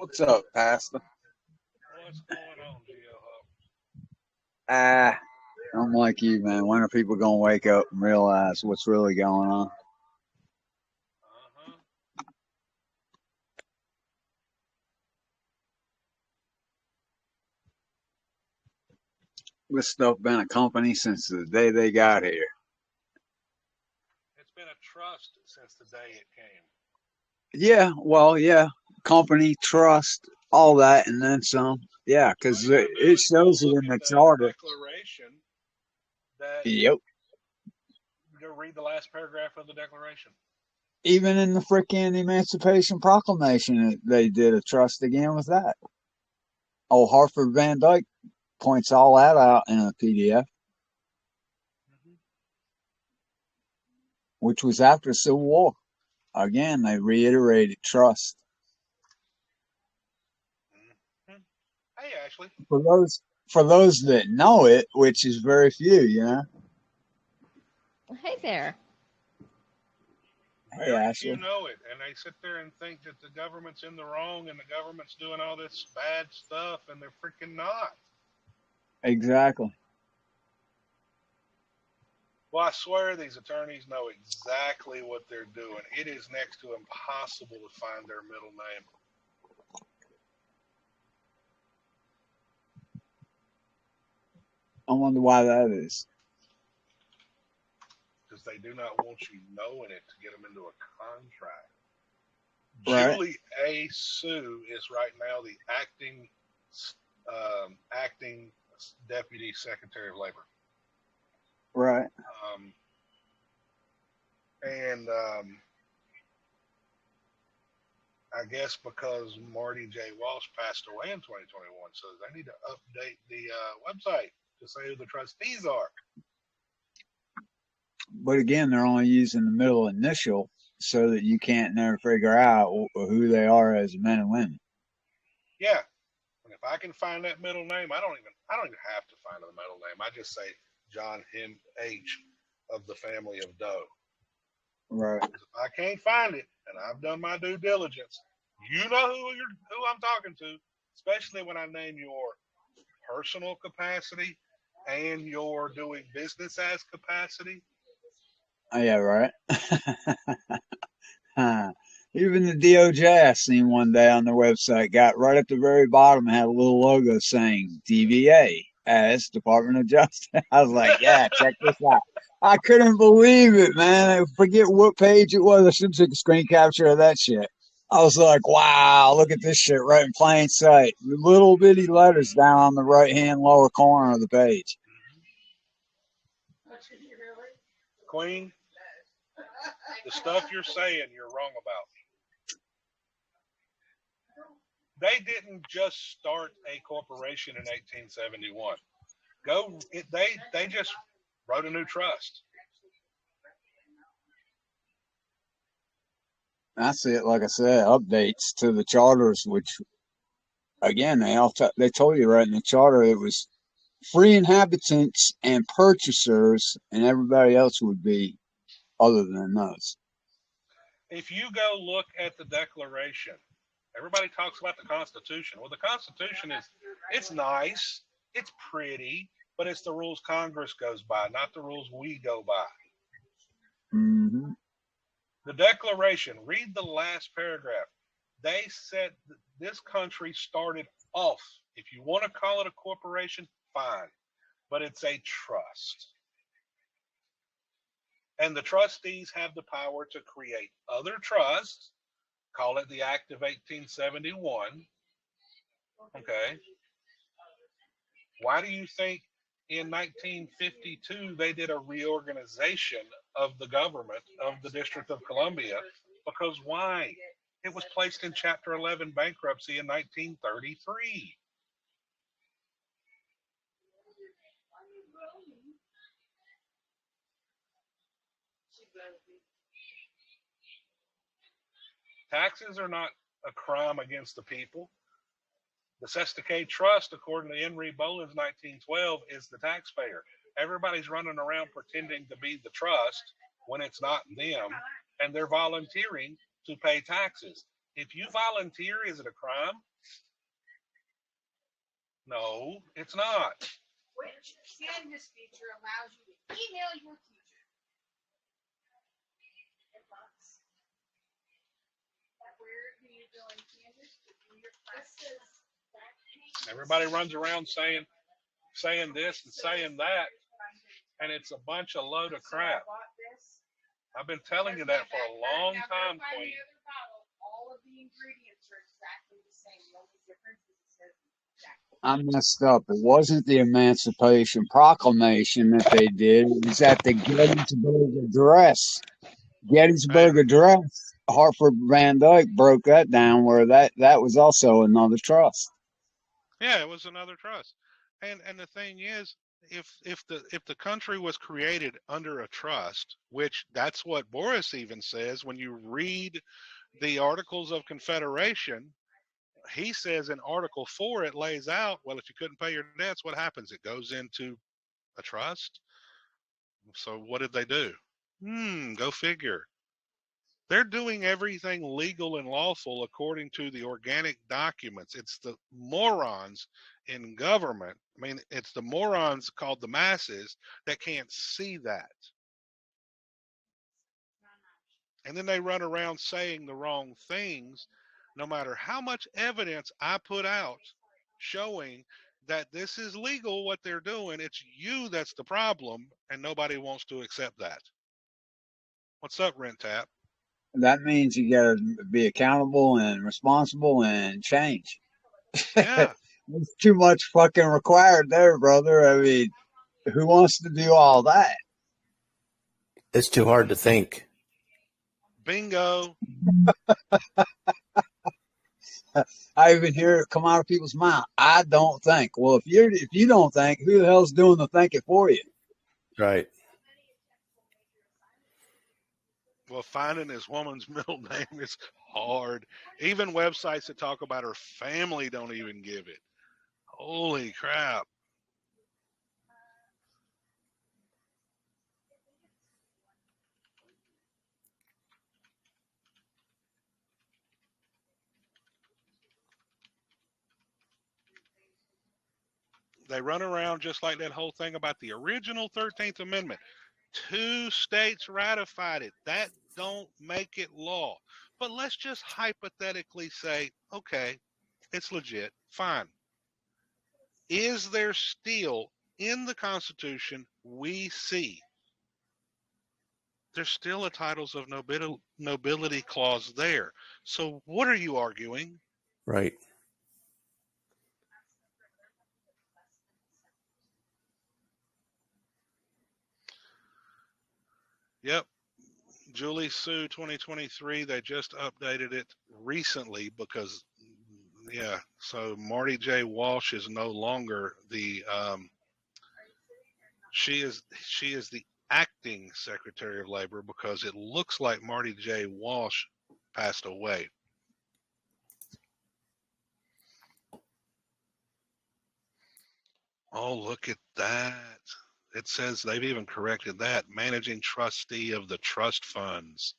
What's up, Pastor? What's going on, Geo Hub? Ah, I'm like you, man. When are people gonna wake up and realize what's really going on? Uh-huh. This stuff been a company since the day they got here. It's been a trust since the day it came. Yeah, well, yeah, company, trust, all that, and then some. Yeah, All because you got to do it is go shows it look in at the the charter. declaration that Yep. go read the last paragraph of the declaration. Even in the freaking Emancipation Proclamation, they did a trust again with that. Oh, Hartford Van Dyke points all that out in a PDF, Hmm. which was after the Civil War. Again, they reiterated trust. Hmm. Hey, Ashley, For those that know it, which is very few, Hey there. Hey, very few Ashley. know it, and they sit there and think that the government's in the wrong and the government's doing all this bad stuff, and they're freaking not. Exactly. Well, I swear these attorneys know exactly what they're doing. It is next to impossible to find their middle name. I wonder why that is. Because they do not want you knowing it to get them into a contract. Right. Julie A. Sue is right now the acting deputy secretary of labor, Right. and I guess because Marty J. Walsh passed away in 2021, so they need to update the website to say who the trustees are. But again, they're only using the middle initial so that you can't never figure out who they are as men and women. Yeah, and if I can find that middle name, I don't even have to find the middle name. I just say John Him H of the family of Doe. Right. If I can't find it, and I've done my due diligence, you know who I'm talking to, especially when I name your personal capacity and your doing business as capacity. Oh, yeah, right. Even the DOJ I seen one day on their website got right at the very bottom had a little logo saying DVA as Department of Justice. I was like, yeah, check this out. I couldn't believe it, man. I forget what page it was. I should take a screen capture of that shit. I was like, wow, look at this shit right in plain sight. Little bitty letters down on the right hand lower corner of the page. Queen, the stuff you're saying, you're wrong about. They didn't just start a corporation in 1871. They just wrote a new trust. I see it, like I said, updates to the charters, which again, they told you right in the charter it was free inhabitants and purchasers, and everybody else would be other than those. If you go look at the Declaration, everybody talks about the Constitution. Well, the Constitution it's nice, it's pretty, but it's the rules Congress goes by, not the rules we go by. Mm-hmm. The Declaration, read the last paragraph. They said this country started off. If you want to call it a corporation, fine, but it's a trust. And the trustees have the power to create other trusts, call it the Act of 1871. Okay. Why do you think in 1952 they did a reorganization of the government of the District of Columbia? Because why? It was placed in Chapter 11 bankruptcy in 1933. Taxes are not a crime against the people. The Sestacade Trust, according to Henry Boland's 1912, is the taxpayer. Everybody's running around pretending to be the trust when it's not them, and they're volunteering to pay taxes. If you volunteer, is it a crime? No, it's not. Which Canvas feature allows you to email your teacher. Where do you go in Canvas to do your classes? Everybody runs around saying this and saying that, and it's a bunch of load of crap. I've been telling you that for a long time, Queen. All of the ingredients are exactly the same. The only difference is it says exactly. I messed up. It wasn't the Emancipation Proclamation that they did. It was at the Gettysburg Address. Hey, Gettysburg Address. Hartford Van Dyke broke that down where that was also another trust. yeah, it was another trust. And the thing is, if the country was created under a trust, which that's what Boris even says when you read the Articles of Confederation, he says in Article 4 it lays out, well, if you couldn't pay your debts, what happens? It goes into a trust. So what did they do? Go figure. They're doing everything legal and lawful according to the organic documents. It's the morons in government. I mean, it's the morons called the masses that can't see that. And then they run around saying the wrong things, no matter how much evidence I put out showing that this is legal, what they're doing. It's you that's the problem, and nobody wants to accept that. What's up, Rent Tap? That means you got to be accountable and responsible and change. Yeah. There's too much fucking required there, brother. I mean, who wants to do all that? It's too hard to think. Bingo. I even hear it come out of people's mouth. I don't think. Well, if you don't think, who the hell's doing the thinking for you? Right. Well, finding this woman's middle name is hard. Even websites that talk about her family don't even give it. Holy crap. They run around just like that whole thing about the original 13th Amendment. 2 states ratified it. That don't make it law. But let's just hypothetically say, okay, it's legit. Fine. Is there still in the Constitution we see there's still a titles of nobility clause there. So what are you arguing? Right. Yep. Julie Sue 2023, they just updated it recently because, yeah, so Marty J. Walsh is no longer the, she is the acting Secretary of Labor because it looks like Marty J. Walsh passed away. Oh, look at that. It says they've even corrected that. Managing trustee of the trust funds.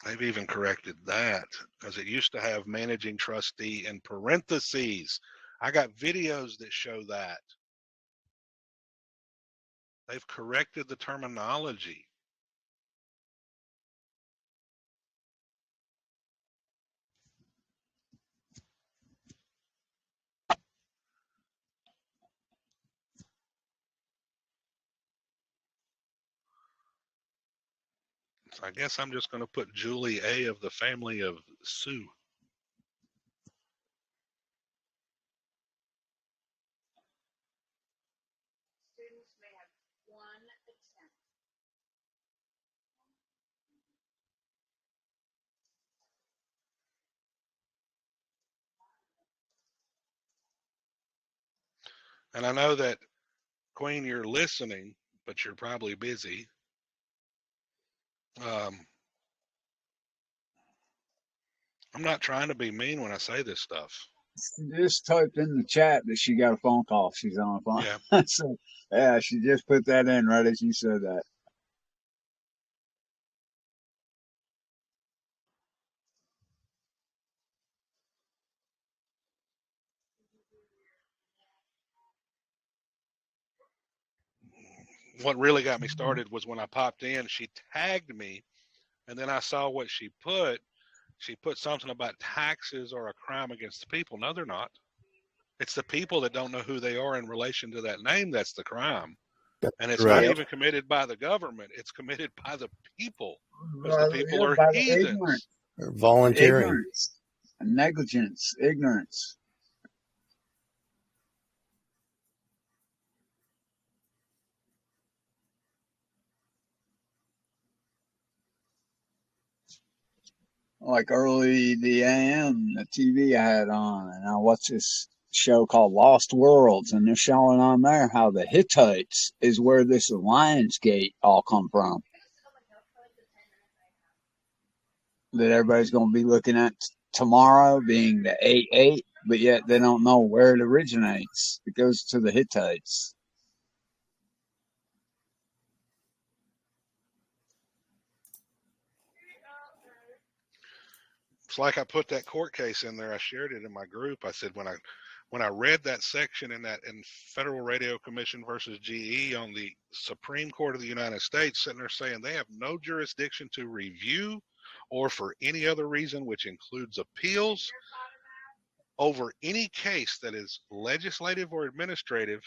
They've even corrected that because it used to have managing trustee in parentheses. I got videos that show that. They've corrected the terminology. So I guess I'm just going to put Julie A. of the family of Sue. Students may have one attempt. And I know that, Queen, you're listening, but you're probably busy. I'm not trying to be mean when I say this stuff. She just typed in the chat that she got a phone call. She's on a phone. Yeah. So, yeah, she just put that in right as you said that. what really got me started was when I popped in, she tagged me, and then I saw what she put. She put something about taxes are a crime against the people. No, they're not. It's the people that don't know who they are in relation to that name that's the crime. And it's not Right. even committed by the government. It's committed by the people, because the Well, people yeah, are by the heathens. They're volunteering. ignorance, negligence, ignorance. Like early the AM, the TV I had on, and I watched this show called Lost Worlds, and they're showing on there how the Hittites is where this Lions Gate all come from. That everybody's going to be looking at tomorrow being the 8-8, but yet they don't know where it originates. It goes to the Hittites. It's like I put that court case in there. I shared it in my group. I said when I read that section in Federal Radio Commission versus GE on the Supreme Court of the United States, sitting there saying they have no jurisdiction to review or for any other reason, which includes appeals over any case that is legislative or administrative,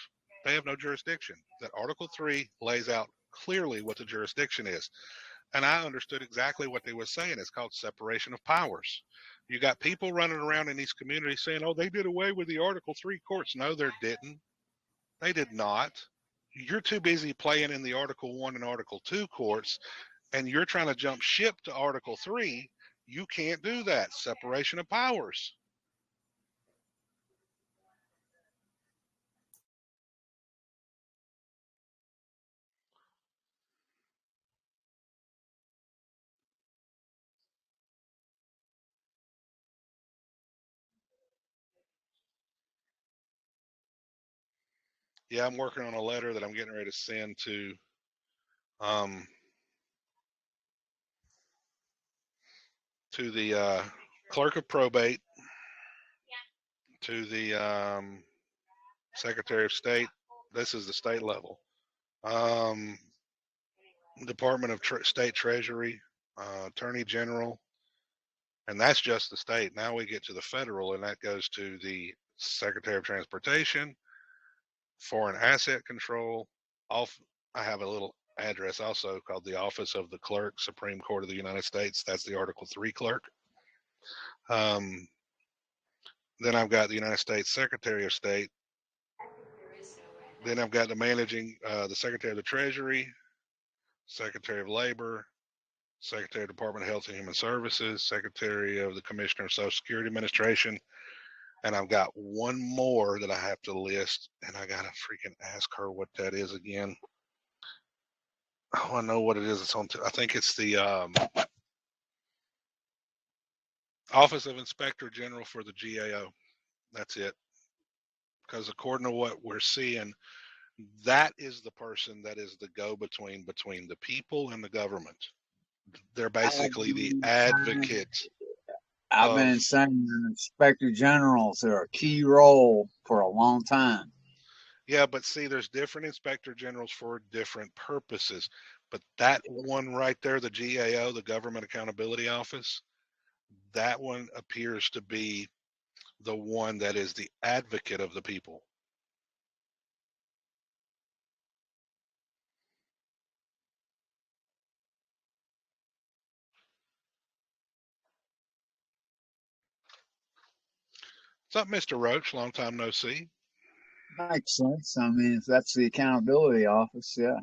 they have no jurisdiction. That Article 3 lays out clearly what the jurisdiction is. And I understood exactly what they were saying. It's called separation of powers. You got people running around in these communities saying, oh, they did away with the Article 3 courts. No, they didn't. They did not. You're too busy playing in the Article 1 and Article 2 courts, and you're trying to jump ship to Article 3. You can't do that. Separation of powers. Yeah, I'm working on a letter that I'm getting ready to send um, to the clerk of probate, to the Secretary of State. This is the state level. Um, Department of State Treasury, Attorney General, and that's just the state. Now we get to the federal, and that goes to the Secretary of Transportation, Foreign Asset Control. I have a little address also called the Office of the Clerk, Supreme Court of the United States. That's the Article 3 clerk. Um, then I've got the United States Secretary of State. Then I've got the Secretary of the Treasury, Secretary of Labor, Secretary of Department of Health and Human Services, Secretary of the Commissioner of Social Security Administration, and I've got one more that I have to list, and I gotta freaking ask her what that is again. Oh, I know what it is. It's on. I think it's the Office of Inspector General for the GAO. That's it. Because according to what we're seeing, that is the person that is the go-between between the people and the government. They're basically the advocate I've of. been saying the inspector generals are a key role for a long time. Yeah, but see, there's different inspector generals for different purposes. But that one right there, the GAO, the Government Accountability Office, that one appears to be the one that is the advocate of the people. What's up, Mr. Roach? Long time no see. Makes sense. I mean, if that's the accountability office, yeah,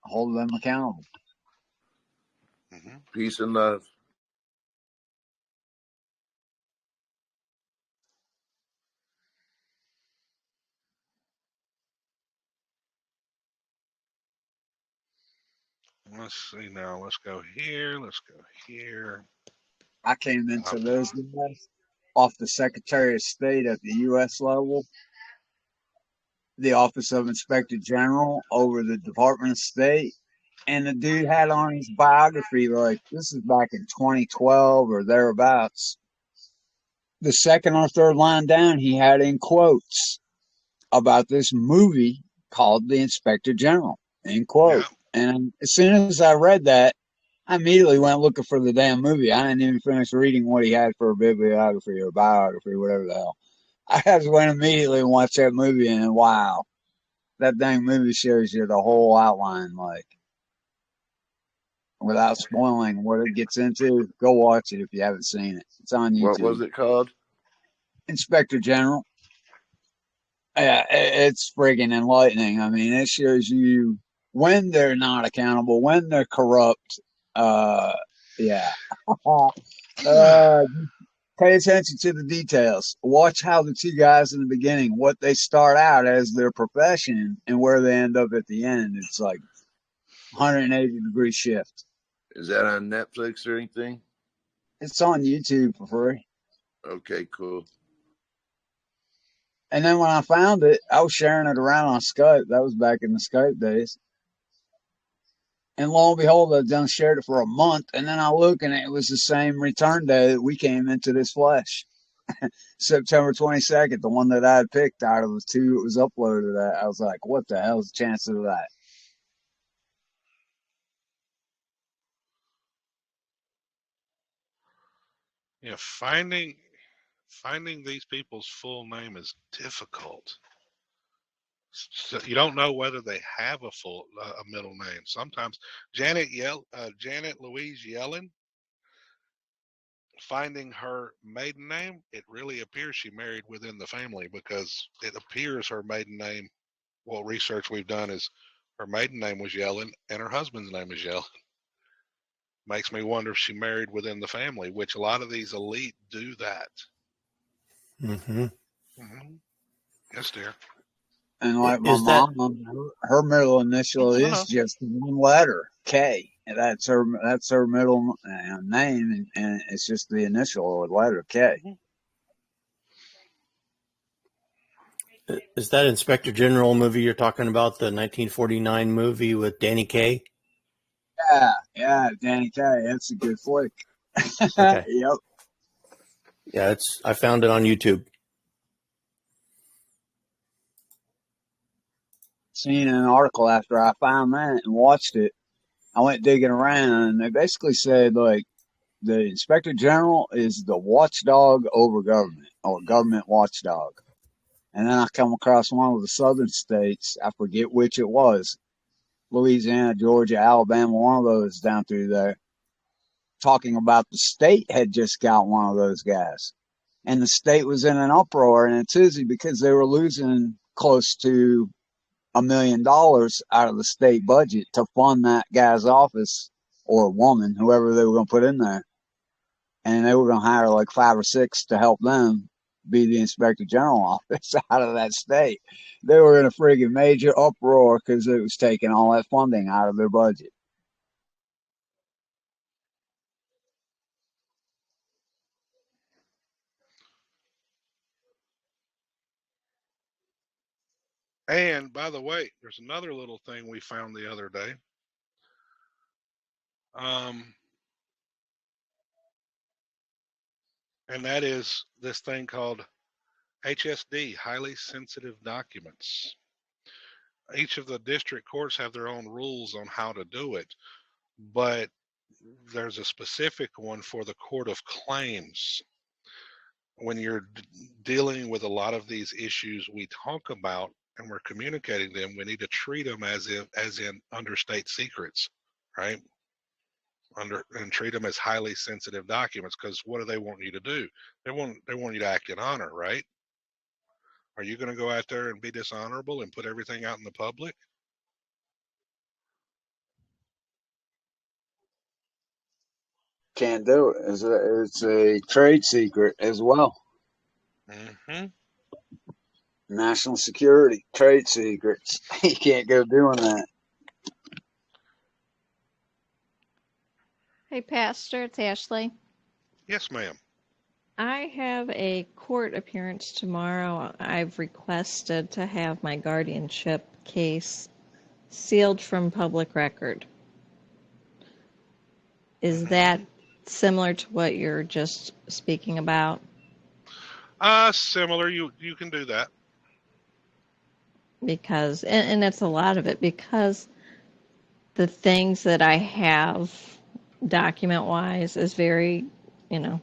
hold them accountable. Mm-hmm. Peace and love. Let's see now. Let's go here. Let's go here. I came into those guys off the Secretary of State at the U.S. level, the Office of Inspector General over the Department of State, and the dude had on his biography, like, this is back in 2012 or thereabouts. The second or third line down, he had in quotes about this movie called The Inspector General. End Yeah. quote. And as soon as I read that, I immediately went looking for the damn movie. I didn't even finish reading what he had for a bibliography or biography, whatever the hell. I just went immediately and watched that movie, and wow, that dang movie shows you the whole outline, like without spoiling what it gets into. Go watch it if you haven't seen it. It's on What YouTube. was it called? Inspector General. Yeah, it's friggin' enlightening. I mean, it shows you when they're not accountable, when they're corrupt. Uh, yeah. uh, Pay attention to the details. Watch how the two guys in the beginning, what they start out as their profession and where they end up at the end. It's like 180-degree shift. Is that on Netflix or anything? It's on YouTube for free. Okay, cool. And then when I found it, I was sharing it around on Skype. That was back in the Skype days. And lo and behold, I'd done shared it for a month. And then I look and it was the same return day that we came into this flesh. September 22nd, the one that I had picked out of the two that was uploaded. I was like, what the hell's the chances of that? Yeah, finding these people's full name is difficult. So you don't know whether they have a middle name. Sometimes Janet Louise Yellen, finding her maiden name, it really appears she married within the family because it appears her maiden name. Well, research we've done is her maiden name was Yellen and her husband's name is Yellen. Makes me wonder if she married within the family, which a lot of these elite do that. Mm-hmm. Mm-hmm. Yes, dear. And like my Is that mom, her middle initial is just one letter, K. And that's her middle name, and it's just the initial or letter K. is that Inspector General movie you're talking about, the 1949 movie with Danny Kaye? Yeah, Danny K. That's a good flick. Okay. Yep. Yeah, I found it on YouTube. Seen an article after I found that and watched it. I went digging around, and they basically said like the Inspector General is the watchdog over government or government watchdog. And then I come across one of the southern states. I forget which it was. Louisiana, Georgia, Alabama, one of those down through there, talking about the state had just got one of those guys. And the state was in an uproar and a tizzy because they were losing close to $1 million out of the state budget to fund that guy's office or woman, whoever they were going to put in there. And they were going to hire like 5 or 6 to help them be the inspector general office out of that state. They were in a friggin' major uproar because it was taking all that funding out of their budget. And by the way, there's another little thing we found the other day. And that is this thing called HSD, highly sensitive documents. Each of the district courts have their own rules on how to do it, but there's a specific one for the Court of Claims. When you're dealing with a lot of these issues we talk about and we're communicating them, we need to treat them as in under state secrets, right? And treat them as highly sensitive documents, because what do they want you to do? They want you to act in honor, right? Are you going to go out there and be dishonorable and put everything out in the public? Can't do it. It's a trade secret as well. Mm-hmm. National security, trade secrets. You can't go doing that. Hey, Pastor, it's Ashley. Yes, ma'am. I have a court appearance tomorrow. I've requested to have my guardianship case sealed from public record. Is that similar to what you're just speaking about? Similar. You can do that. Because, and it's a lot of it, because the things that I have document-wise is very, you know,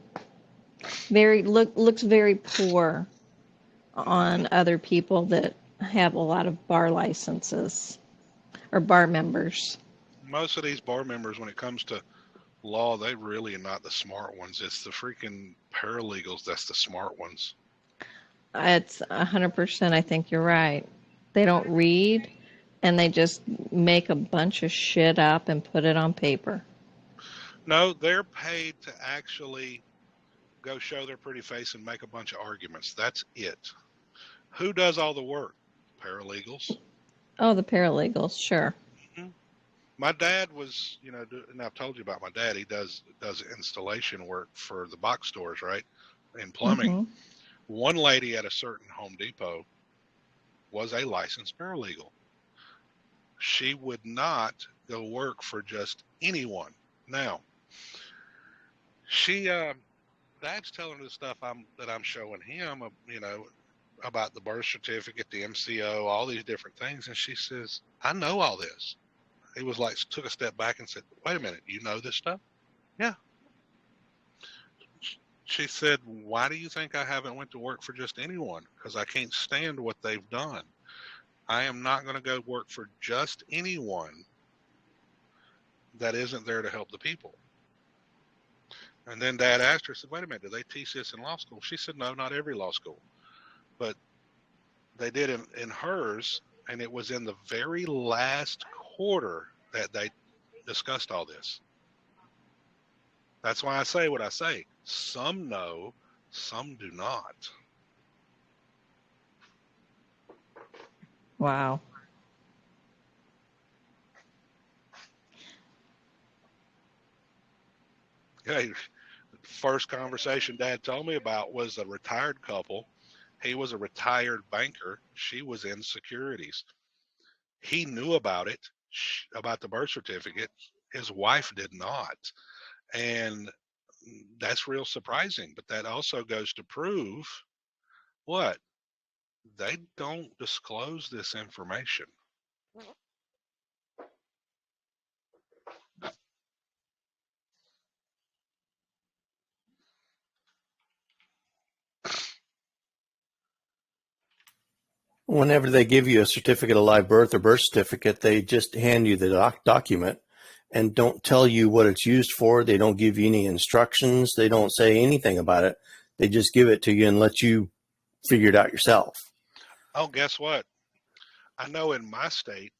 looks very poor on other people that have a lot of bar licenses or bar members. Most of these bar members, when it comes to law, they really are not the smart ones. It's the freaking paralegals that's the smart ones. It's 100%. I think you're right. They don't read, and they just make a bunch of shit up and put it on paper. No, they're paid to actually go show their pretty face and make a bunch of arguments. That's it. Who does all the work? Paralegals. Oh, the paralegals, sure. Mm-hmm. My dad was, and I've told you about my dad. He does installation work for the box stores, right, in plumbing. Mm-hmm. One lady at a certain Home Depot was a licensed paralegal. She would not go work for just anyone. Now, Dad's telling her the stuff that I'm showing him, about the birth certificate, the MCO, all these different things, and she says, "I know all this." He was like, took a step back and said, "Wait a minute, you know this stuff?" Yeah. She said, "Why do you think I haven't went to work for just anyone? Because I can't stand what they've done. I am not going to go work for just anyone that isn't there to help the people." And then Dad asked her, said, "Wait a minute, do they teach this in law school?" She said, "No, not every law school. But they did in hers, and it was in the very last quarter that they discussed all this." That's why I say what I say. Some know, some do not. Wow. Hey, first conversation Dad told me about was a retired couple. He was a retired banker. She was in securities. He knew about it, about the birth certificate. His wife did not. And that's real surprising. But that also goes to prove what? They don't disclose this information. Whenever they give you a certificate of live birth or birth certificate, they just hand you the document and don't tell you what it's used for. They don't give you any instructions. They don't say anything about it. They just give it to you and let you figure it out yourself. Oh, guess what? I know in my state,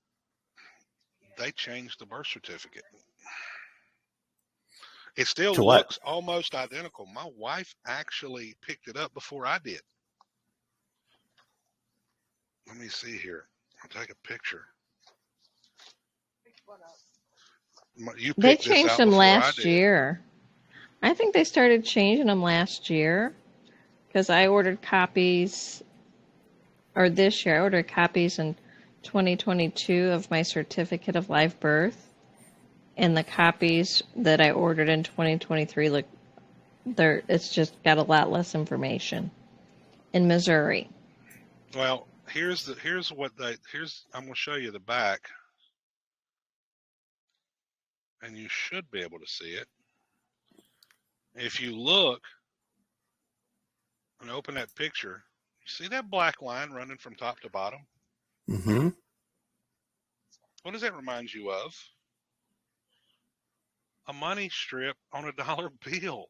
they changed the birth certificate. It still To what? looks almost identical. My wife actually picked it up before I did. Let me see here. I'll take a picture. You They picked this changed out them before I last did. year. I think they started changing them last year because I ordered copies, or this year I ordered copies in 2022 of my certificate of live birth, and the copies that I ordered in 2023 look, it's just got a lot less information in Missouri. Well, I'm going to show you the back, and you should be able to see it. If you look and open that picture, you see that black line running from top to bottom? Mm-hmm. What does that remind you of? A money strip on a dollar bill.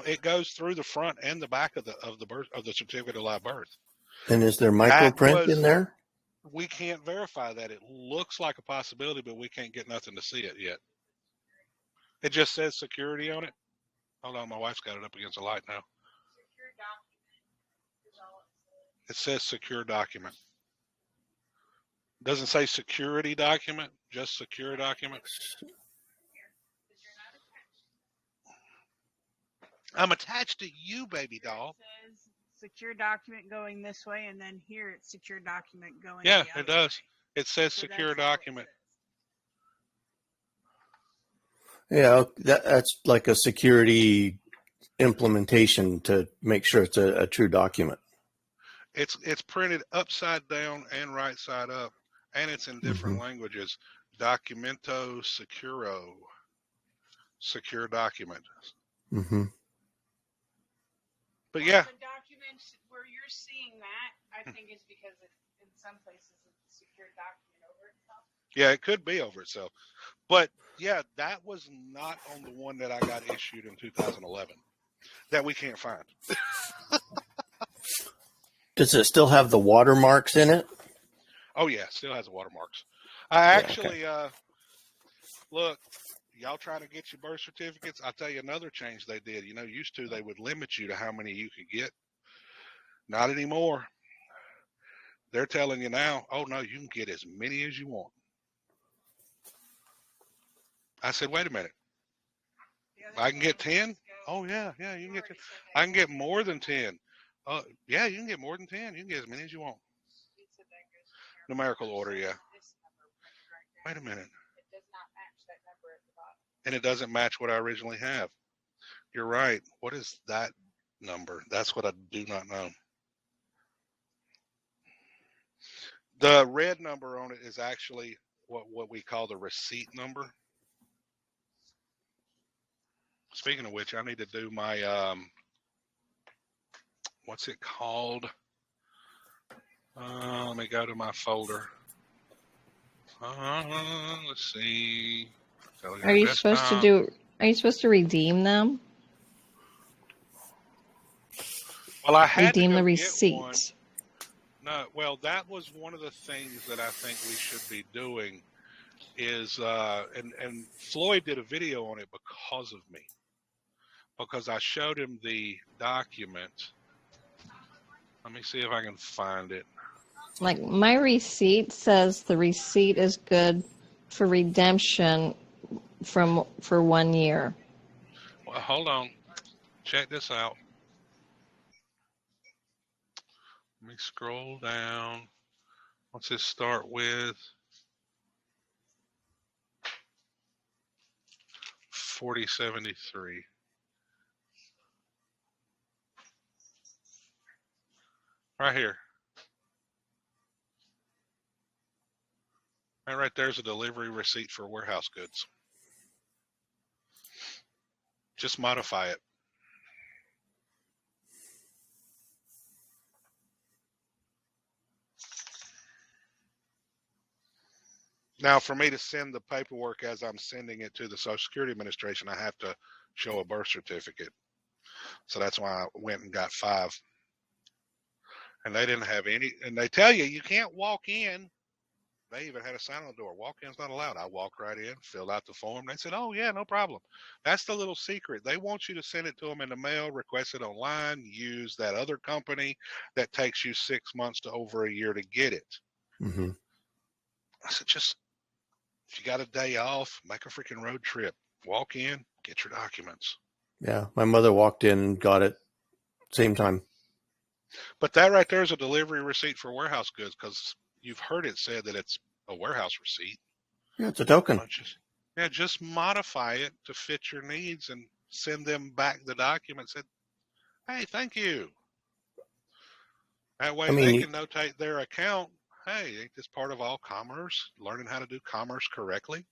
It goes through the front and the back of the certificate of live birth. And is there microprint in there? We can't verify that. It looks like a possibility, but we can't get nothing to see it yet. It just says security on it. Hold on, my wife's got it up against the light now. It says secure document. Doesn't say security document, just secure document. I'm attached to you, baby doll. It says secure document going this way, and then here it's secure document going Yeah, the other it does. way. It says So secure that's all it document. says. Yeah, that's like a security implementation to make sure it's a true document. It's printed upside down and right side up, and it's in different languages. Documento Securo, secure document. Mm-hmm. But yeah, The documents where you're seeing that, I think, is because in some places it's a secure document over itself. yeah, it could be over itself. But yeah, that was not on the one that I got issued in 2011 that we can't find. Does it still have the watermarks in it? Oh yeah, still has watermarks. I actually look, y'all trying to get your birth certificates. I'll tell you another change they did. You know, used to they would limit you to how many you could get. Not anymore. They're telling you now, oh no, you can get as many as you want. I said, wait a minute. I can get 10? Oh yeah, you can get 10. I can get more than 10. Yeah, you can get more than 10. You can get as many as you want. Numerical order, yeah. Wait a minute. It does not match that number at the bottom. And it doesn't match what I originally have. You're right. What is that number? That's what I do not know. The red number on it is actually what we call the receipt number. Speaking of which, I need to do my what's it called? Let me go to my folder. Let's see. Are you supposed to redeem them? Well, I had Redeem to the go receipt. get one. No, well, that was one of the things that I think we should be doing is, and Floyd did a video on it because of me, because I showed him the document. Let me see if I can find it. Like my receipt says the receipt is good for redemption for 1 year. Well, hold on. Check this out. Let me scroll down. What's this start with? 4073. Right here. And right there's a delivery receipt for warehouse goods. Just modify it. Now, for me to send the paperwork as I'm sending it to the Social Security Administration, I have to show a birth certificate. So that's why I went and got 5. And they didn't have any. And they tell you, you can't walk in. They even had a sign on the door. Walk-in's not allowed. I walked right in, filled out the form. They said, oh, yeah, no problem. That's the little secret. They want you to send it to them in the mail, request it online, use that other company that takes you 6 months to over a year to get it. Mm-hmm. I said, just, if you got a day off, make a freaking road trip. Walk in, get your documents. Yeah, my mother walked in and got it same time. But that right there is a delivery receipt for warehouse goods, because you've heard it said that it's a warehouse receipt. Yeah, it's a token. Just modify it to fit your needs and send them back the document. Said, hey, thank you. That way they can notate their account. Hey, ain't this part of all commerce? Learning how to do commerce correctly.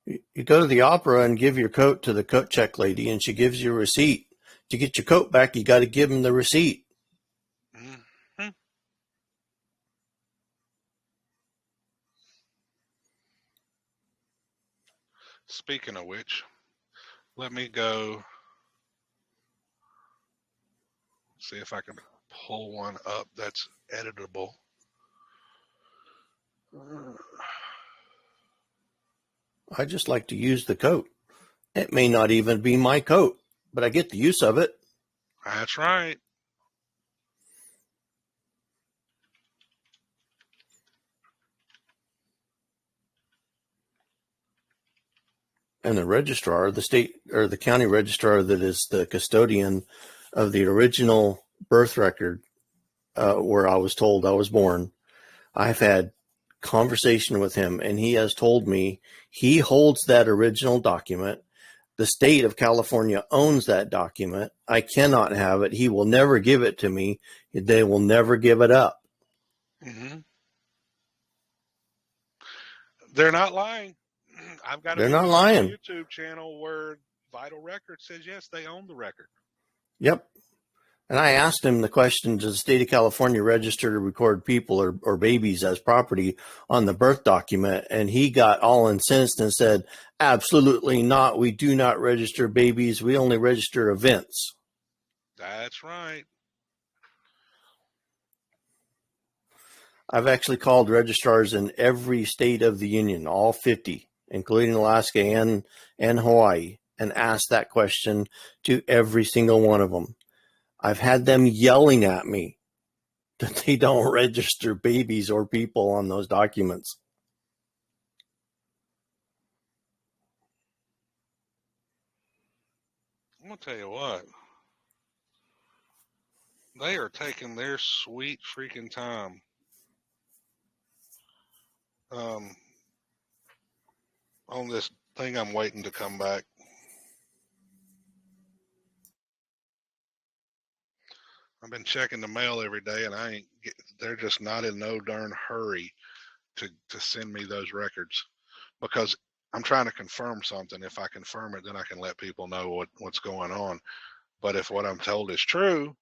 You go to the opera and give your coat to the coat check lady, and she gives you a receipt. To get your coat back, you got to give them the receipt. Mm-hmm. Speaking of which, let me go see if I can pull one up that's editable. I just like to use the coat. It may not even be my coat, but I get the use of it. That's right. And the registrar, the state or the county registrar that is the custodian of the original birth record where I was told I was born, I've had conversation with him, and he has told me he holds that original document. The state of California owns that document. I cannot have it. He will never give it to me. They will never give it up. Mm-hmm. They're not lying. I've got a They're not video on my lying. YouTube channel where Vital Records says, yes, they own the record. Yep. And I asked him the question, does the state of California register to record people or babies as property on the birth document? And he got all incensed and said, absolutely not. We do not register babies. We only register events. That's right. I've actually called registrars in every state of the union, all 50, including Alaska and Hawaii, and asked that question to every single one of them. I've had them yelling at me that they don't register babies or people on those documents. I'm going to tell you what. They are taking their sweet freaking time. On this thing I'm waiting to come back. I've been checking the mail every day, and they're just not in no darn hurry to send me those records, because I'm trying to confirm something. If I confirm it, then I can let people know what's going on. But if what I'm told is true,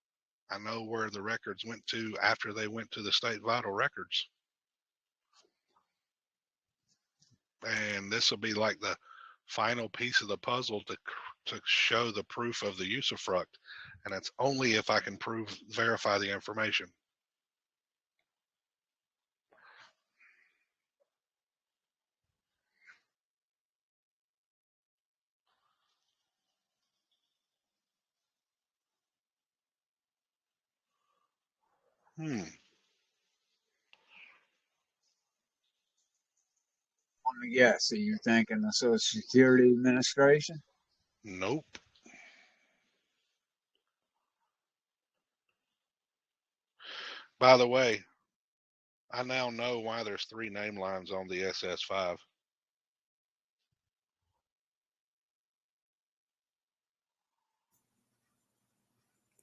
I know where the records went to after they went to the state vital records. And this will be like the final piece of the puzzle to show the proof of the usufruct. And that's only if I can verify the information. Let me guess. So you're thinking the Social Security Administration? Nope. By the way, I now know why there's 3 name lines on the SS5.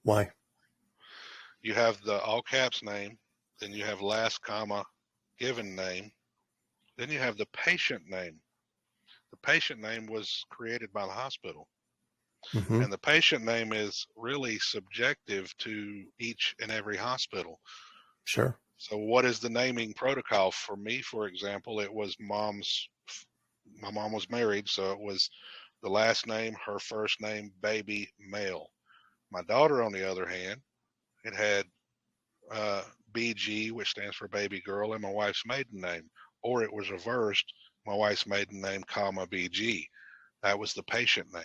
Why? You have the all caps name, then you have last comma given name, then you have the patient name. The patient name was created by the hospital. Mm-hmm. And the patient name is really subjective to each and every hospital. Sure. So what is the naming protocol? For me, for example, it was my mom was married, so it was the last name, her first name, baby, male. My daughter, on the other hand, it had BG, which stands for baby girl, and my wife's maiden name. Or it was reversed, my wife's maiden name, comma, BG. That was the patient name.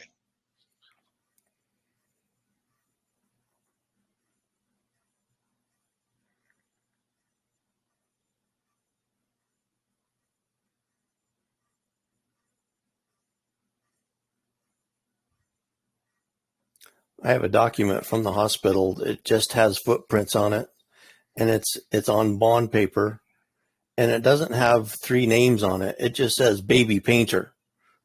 I have a document from the hospital. It just has footprints on it, and it's on bond paper, and it doesn't have 3 names on it. It just says baby Painter,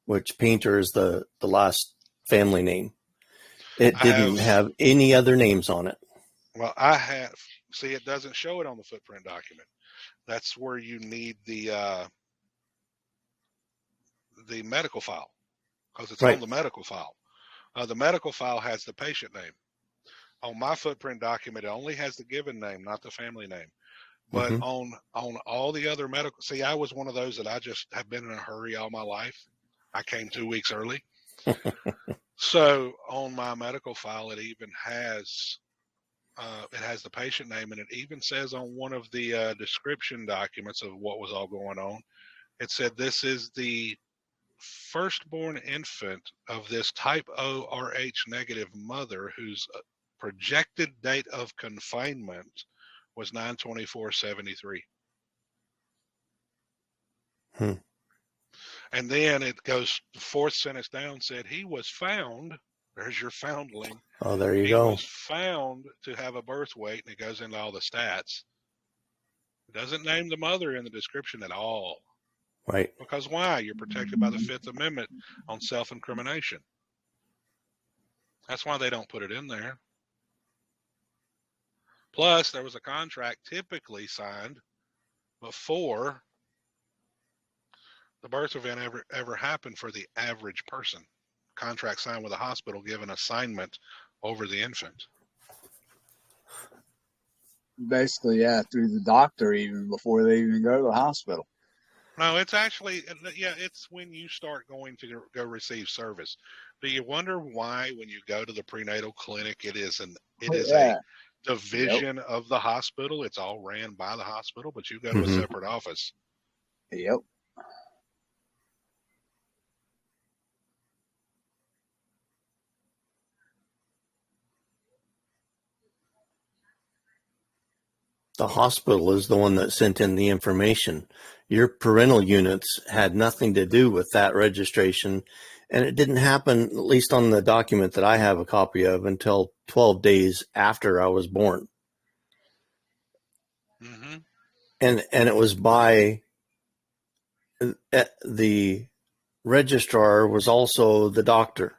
which Painter is the last family name. It didn't have any other names on it. Well, see, it doesn't show it on the footprint document. That's where you need the medical file, because it's Right. on the medical file. The medical file has the patient name. On my footprint document, it only has the given name, not the family name. But on all the other medical, see, I was one of those that I just have been in a hurry all my life. I came 2 weeks early. So on my medical file, it even has the patient name, and it even says on one of the description documents of what was all going on, it said this is the firstborn infant of this type O Rh negative mother whose projected date of confinement was 9/24/73. And then it goes, the 4th sentence down said he was found. There's your foundling. Oh, there you He go. was found to have a birth weight, and it goes into all the stats. It doesn't name the mother in the description at all. Right. Because why? You're protected by the 5th Amendment on self-incrimination. That's why they don't put it in there. Plus, there was a contract typically signed before the birth event ever happened for the average person. Contract signed with a hospital giving assignment over the infant. Basically, yeah, through the doctor even before they even go to the hospital. No, it's actually, yeah, it's when you start going to go receive service. Do you wonder why when you go to the prenatal clinic, it is Yeah. a division of the hospital? It's all ran by the hospital, but you go to a Mhm. separate office. Yep. The hospital is the one that sent in the information. Your parental units had nothing to do with that registration, and it didn't happen, at least on the document that I have a copy of, until 12 days after I was born. Mm-hmm. And it was by the registrar was also the doctor.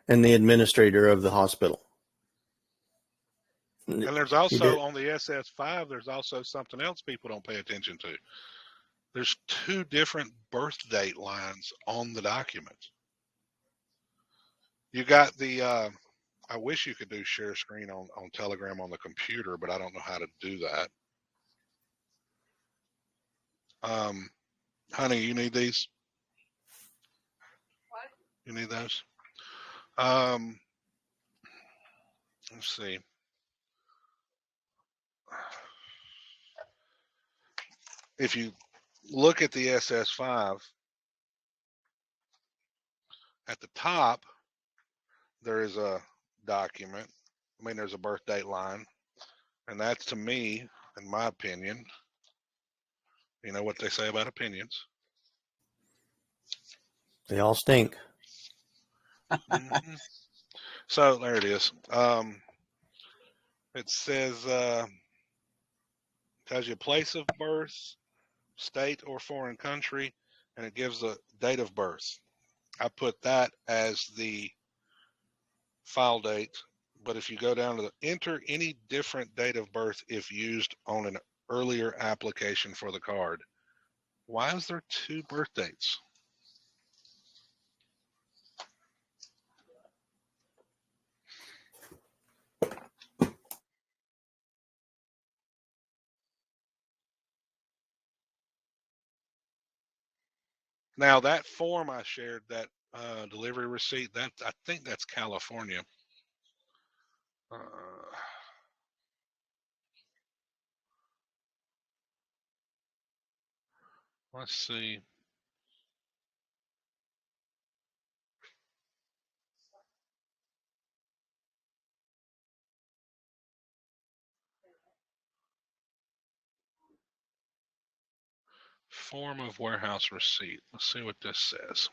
And the administrator of the hospital. And there's also on the SS5, there's also something else people don't pay attention to. There's 2 different birth date lines on the document. You got the, I wish you could do share screen on Telegram on the computer, but I don't know how to do that. Honey, you need these? What? You need those? Let's see. If you look at the SS5, at the top, there is a document. I mean, there's a birth date line. And that's, to me, in my opinion, you know what they say about opinions. They all stink. Mm-hmm. So there it is. It says, tells you place of birth, state or foreign country, and it gives the date of birth. I put that as the file date, but if you go down to the enter any different date of birth if used on an earlier application for the card. Why is there 2 birth dates? Now that form I shared, that delivery receipt, that I think that's California. Let's see. Form of warehouse receipt. Let's see what this says.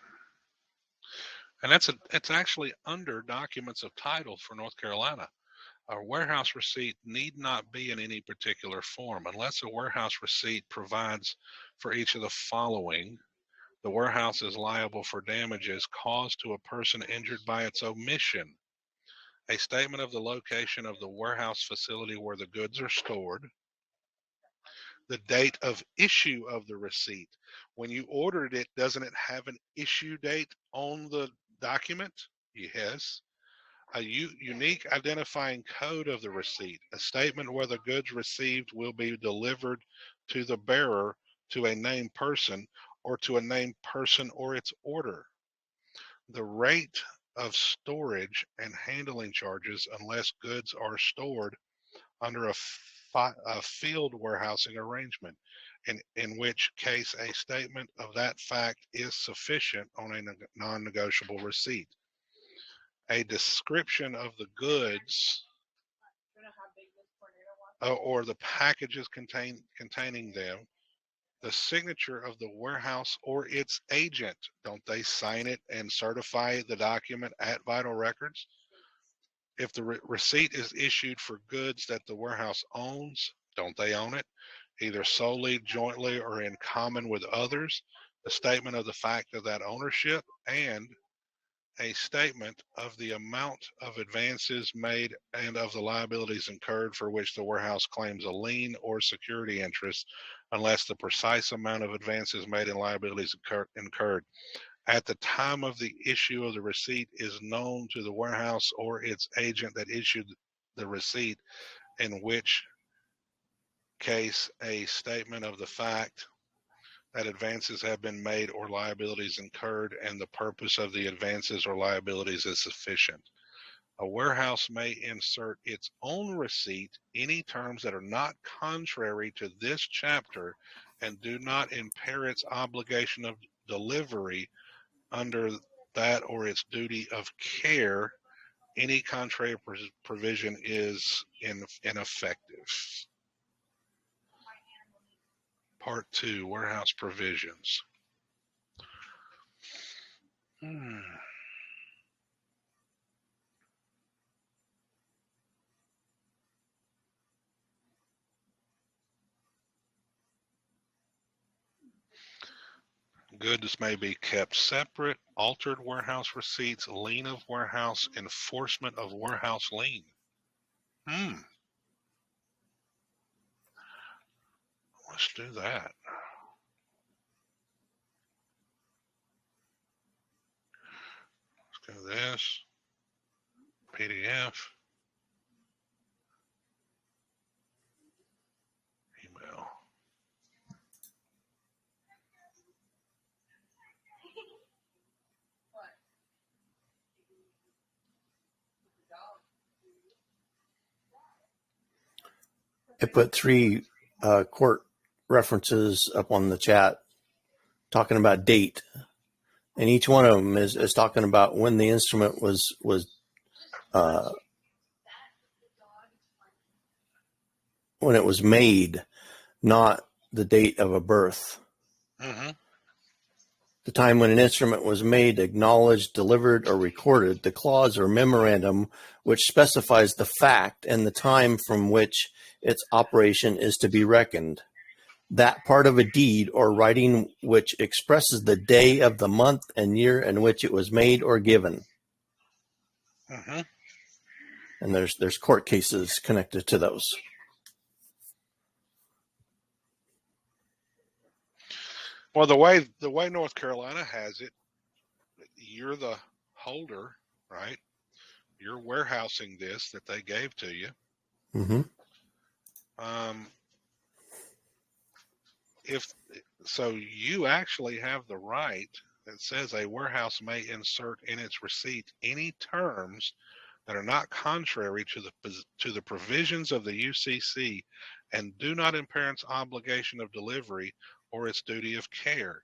And it's actually under documents of title for North Carolina. A warehouse receipt need not be in any particular form unless a warehouse receipt provides for each of the following. The warehouse is liable for damages caused to a person injured by its omission. A statement of the location of the warehouse facility where the goods are stored. The date of issue of the receipt. When you ordered it, doesn't it have an issue date on the document? Yes. A unique identifying code of the receipt. A statement where the goods received will be delivered to the bearer, to a named person, or to a named person or its order. The rate of storage and handling charges unless goods are stored under a field warehousing arrangement, in which case a statement of that fact is sufficient on a non-negotiable receipt. A description of the goods or the packages containing them, the signature of the warehouse or its agent. Don't they sign it and certify the document at Vital Records? If the receipt is issued for goods that the warehouse owns, don't they own it, either solely, jointly, or in common with others? a statement of the fact of that ownership, and a statement of the amount of advances made and of the liabilities incurred for which the warehouse claims a lien or security interest, unless the precise amount of advances made and liabilities incurred at the time of the issue of the receipt is known to the warehouse or its agent that issued the receipt, in which case a statement of the fact that advances have been made or liabilities incurred and the purpose of the advances or liabilities is sufficient. A warehouse may insert its own receipt any terms that are not contrary to this chapter and do not impair its obligation of delivery under that or its duty of care. Any contrary provision is ineffective. Part 2, warehouse provisions. Goods may be kept separate, altered warehouse receipts, lien of warehouse, enforcement of warehouse lien. Let's do that. Let's do this. PDF. Email. I put 3 court references up on the chat talking about date, and each one of them is talking about when the instrument was when it was made, not the date of a birth. Mm-hmm. The time when an instrument was made, acknowledged, delivered, or recorded, the clause or memorandum which specifies the fact and the time from which its operation is to be reckoned. That part of a deed or writing which expresses the day of the month and year in which it was made or given. Mm-hmm. And there's court cases connected to those. Well, the way North Carolina has it, you're the holder, right? You're warehousing this that they gave to you. Mm-hmm. If so, you actually have the right that says a warehouse may insert in its receipt any terms that are not contrary to the provisions of the UCC and do not impair its obligation of delivery or its duty of care.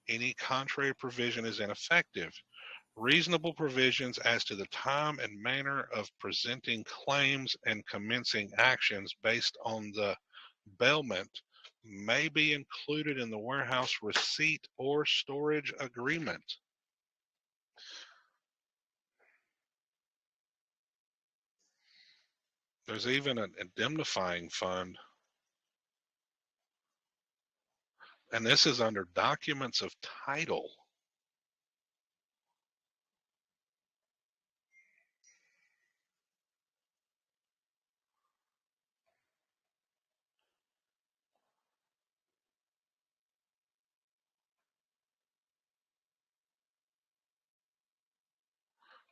Any contrary provision is ineffective. Reasonable provisions as to the time and manner of presenting claims and commencing actions based on the bailment may be included in the warehouse receipt or storage agreement. There's even an indemnifying fund. And this is under documents of title.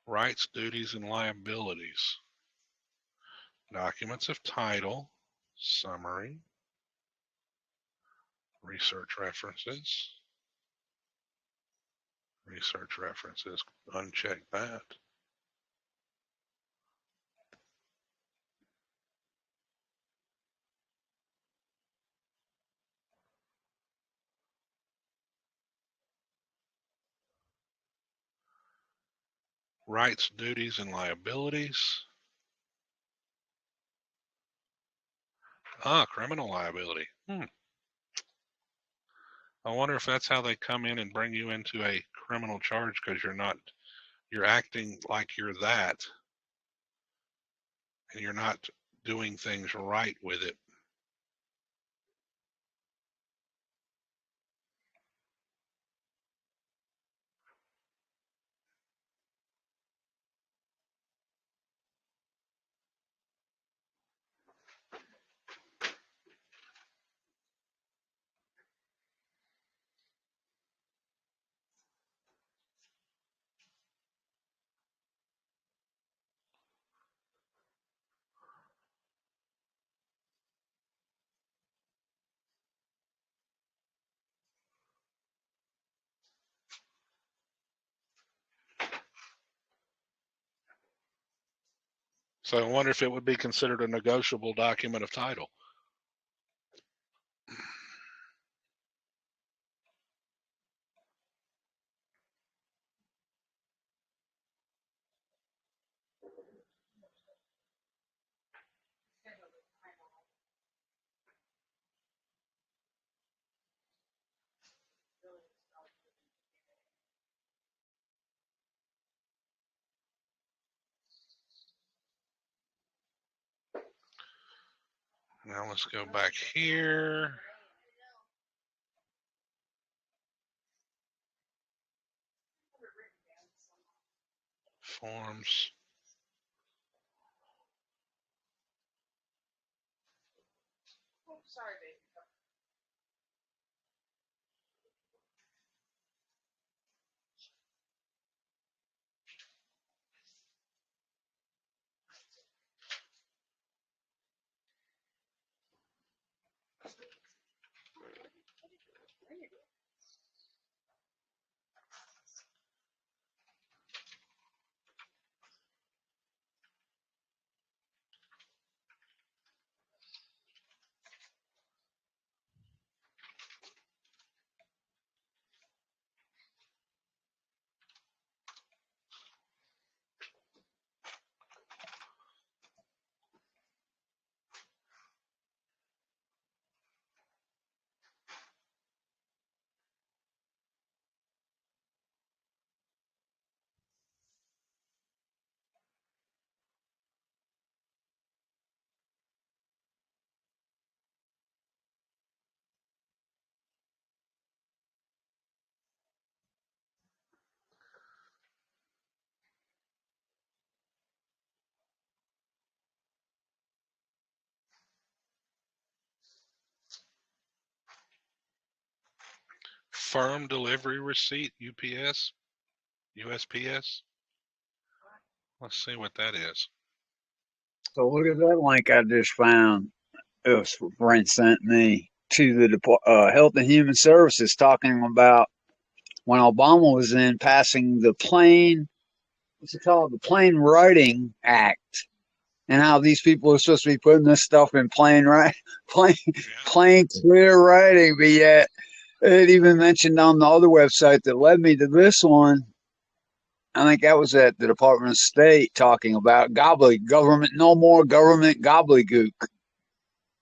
Rights, duties, and liabilities. Documents of title, summary, research references, uncheck that. Rights, duties, and liabilities. Criminal liability. I wonder if that's how they come in and bring you into a criminal charge because you're acting like you're that and you're not doing things right with it. So I wonder if it would be considered a negotiable document of title. Now let's go back here. Forms. Oh, sorry, baby. Firm delivery receipt, UPS, USPS. Let's see what that is. So look at that link I just found. It was Brent sent me to the Health and Human Services talking about when Obama was in passing the plain, what's it called? The Plain Writing Act, and how these people are supposed to be putting this stuff in plain, plain clear writing, but yet it even mentioned on the other website that led me to this one. I think that was at the Department of State talking about government, no more government gobbledygook.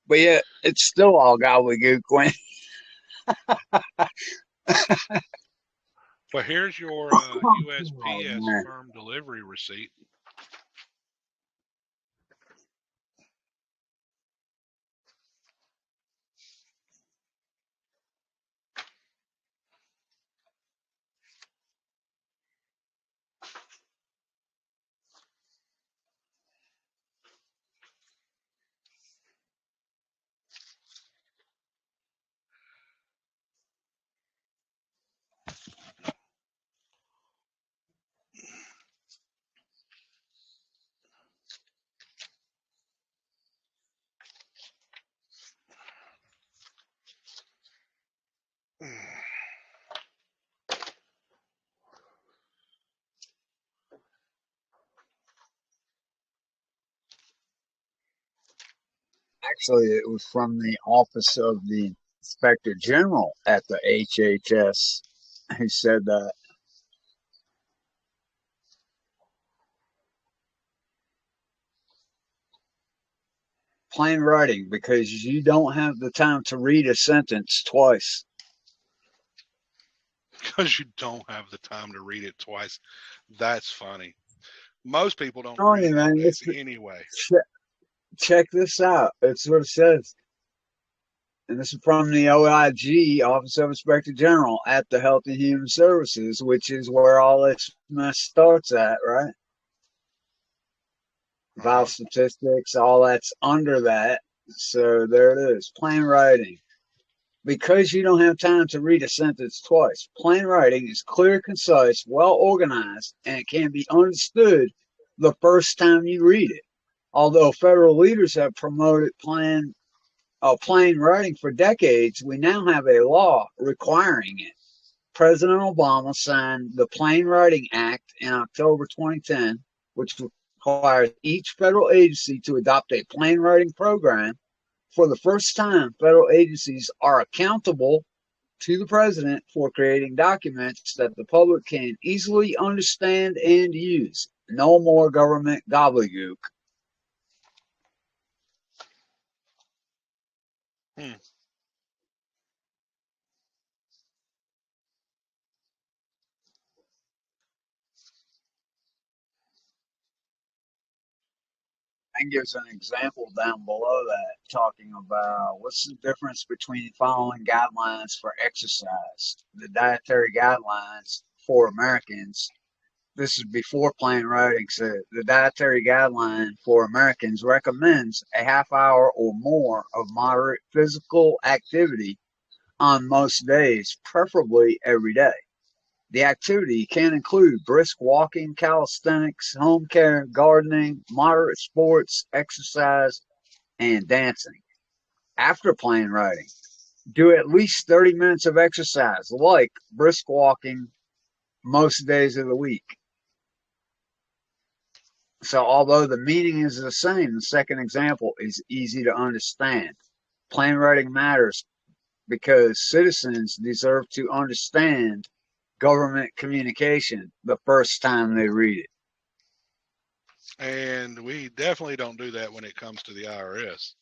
But yet it's still all gobbledygook when But here's your oh, USPS man. firm delivery receipt. Actually, it was from the Office of the Inspector General at the HHS who said that. Plain writing, because you don't have the time to read a sentence twice. Because you don't have the time to read it twice. That's funny. Most people don't Oh, read man, it anyway. check this out. It's what it says. And this is from the OIG, Office of Inspector General, at the Health and Human Services, which is where all this mess starts at, right? Vital statistics, all that's under that. So there it is. Plain writing. Because you don't have time to read a sentence twice. Plain writing is clear, concise, well organized, and it can be understood the first time you read it. Although federal leaders have promoted plain writing for decades, we now have a law requiring it. President Obama signed the Plain Writing Act in October 2010, which requires each federal agency to adopt a plain writing program. For the first time, federal agencies are accountable to the president for creating documents that the public can easily understand and use. No more government gobbledygook. Hmm. And gives an example down below that, talking about what's the difference between following guidelines for exercise. The dietary guidelines for Americans, this is before plain writing, said the dietary guideline for Americans recommends a half hour or more of moderate physical activity on most days, preferably every day. The activity can include brisk walking, calisthenics, home care, gardening, moderate sports, exercise, and dancing. After plain writing, do at least 30 minutes of exercise, like brisk walking, most days of the week. So, although the meaning is the same, the second example is easy to understand. Plain writing matters because citizens deserve to understand government communication the first time they read it. And we definitely don't do that when it comes to the IRS.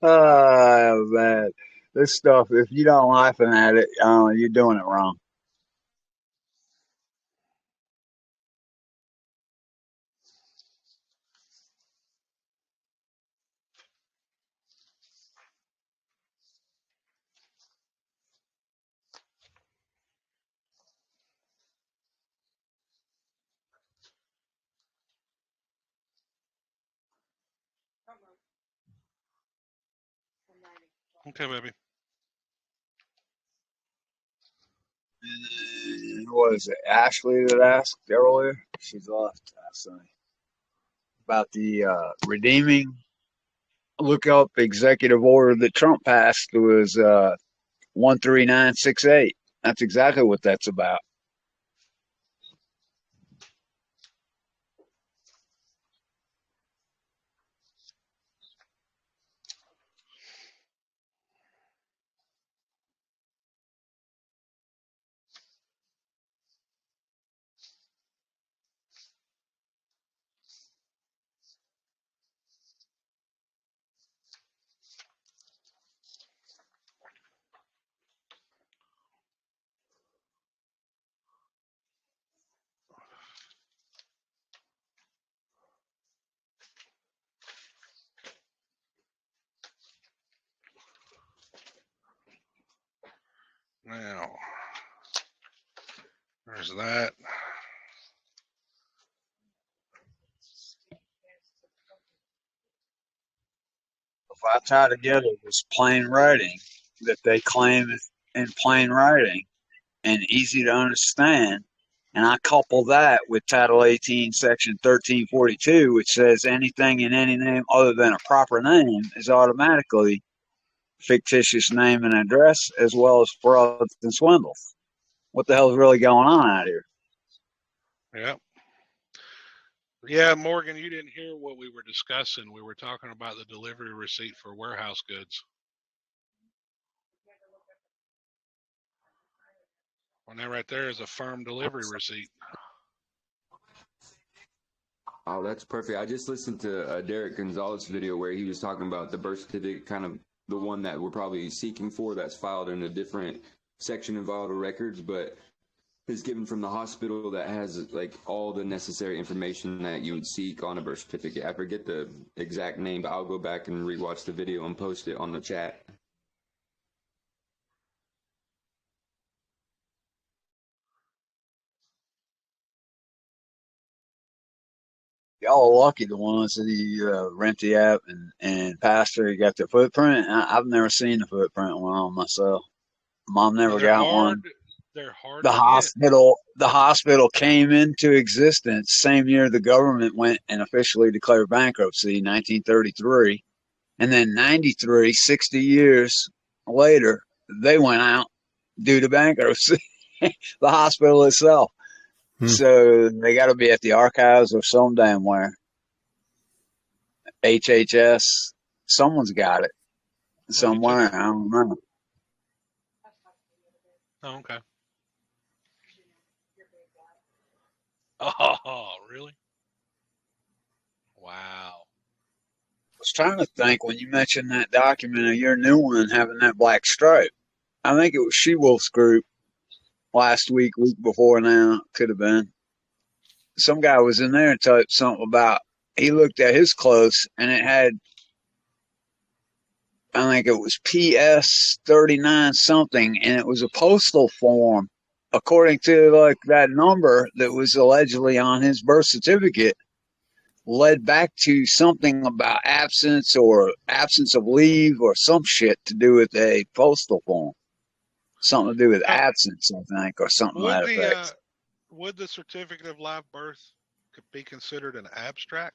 Oh, man. This stuff, if you don't laughing at it, you're doing it wrong. Okay, baby. And what is it, Ashley that asked earlier? She's left. About the redeeming. Look up executive order that Trump passed. It was 13968. That's exactly what that's about. Now, there's that. If I tie together this plain writing that they claim is in plain writing and easy to understand, and I couple that with Title 18, Section 1342, which says anything in any name other than a proper name is automatically fictitious name and address, as well as frauds and swindles. What the hell is really going on out here? Yep. Yeah, Morgan, you didn't hear what we were discussing. We were talking about the delivery receipt for warehouse goods. And that right there is a firm delivery receipt. Oh, that's perfect. I just listened to Derek Gonzalez's video where he was talking about the birth certificate, kind of the one that we're probably seeking for, that's filed in a different section of vital records, but is given from the hospital that has like all the necessary information that you would seek on a birth certificate. I forget the exact name, but I'll go back and rewatch the video and post it on the chat. Y'all are lucky, the ones that rent the app and Pastor, you got the footprint. I've never seen the footprint one on myself. Mom never got one. They're hard The to get. hospital came into existence same year the government went and officially declared bankruptcy, 1933. And then 93, 60 years later, they went out due to bankruptcy. The hospital itself. So they got to be at the archives or some damn where. HHS, someone's got it Well, if you took somewhere. it. I don't know. Oh, okay. Oh, really? Wow. I was trying to think when you mentioned that document of your new one having that black stripe. I think it was She Wolf's group last week before now. Could have been. Some guy was in there and typed something about, he looked at his close and it had, I think it was PS 39 something, and it was a postal form according to like that number that was allegedly on his birth certificate, led back to something about absence or absence of leave or some shit to do with a postal form. Something to do with Now, absence, I think, or something to would that the effect. would the certificate of live birth be considered an abstract?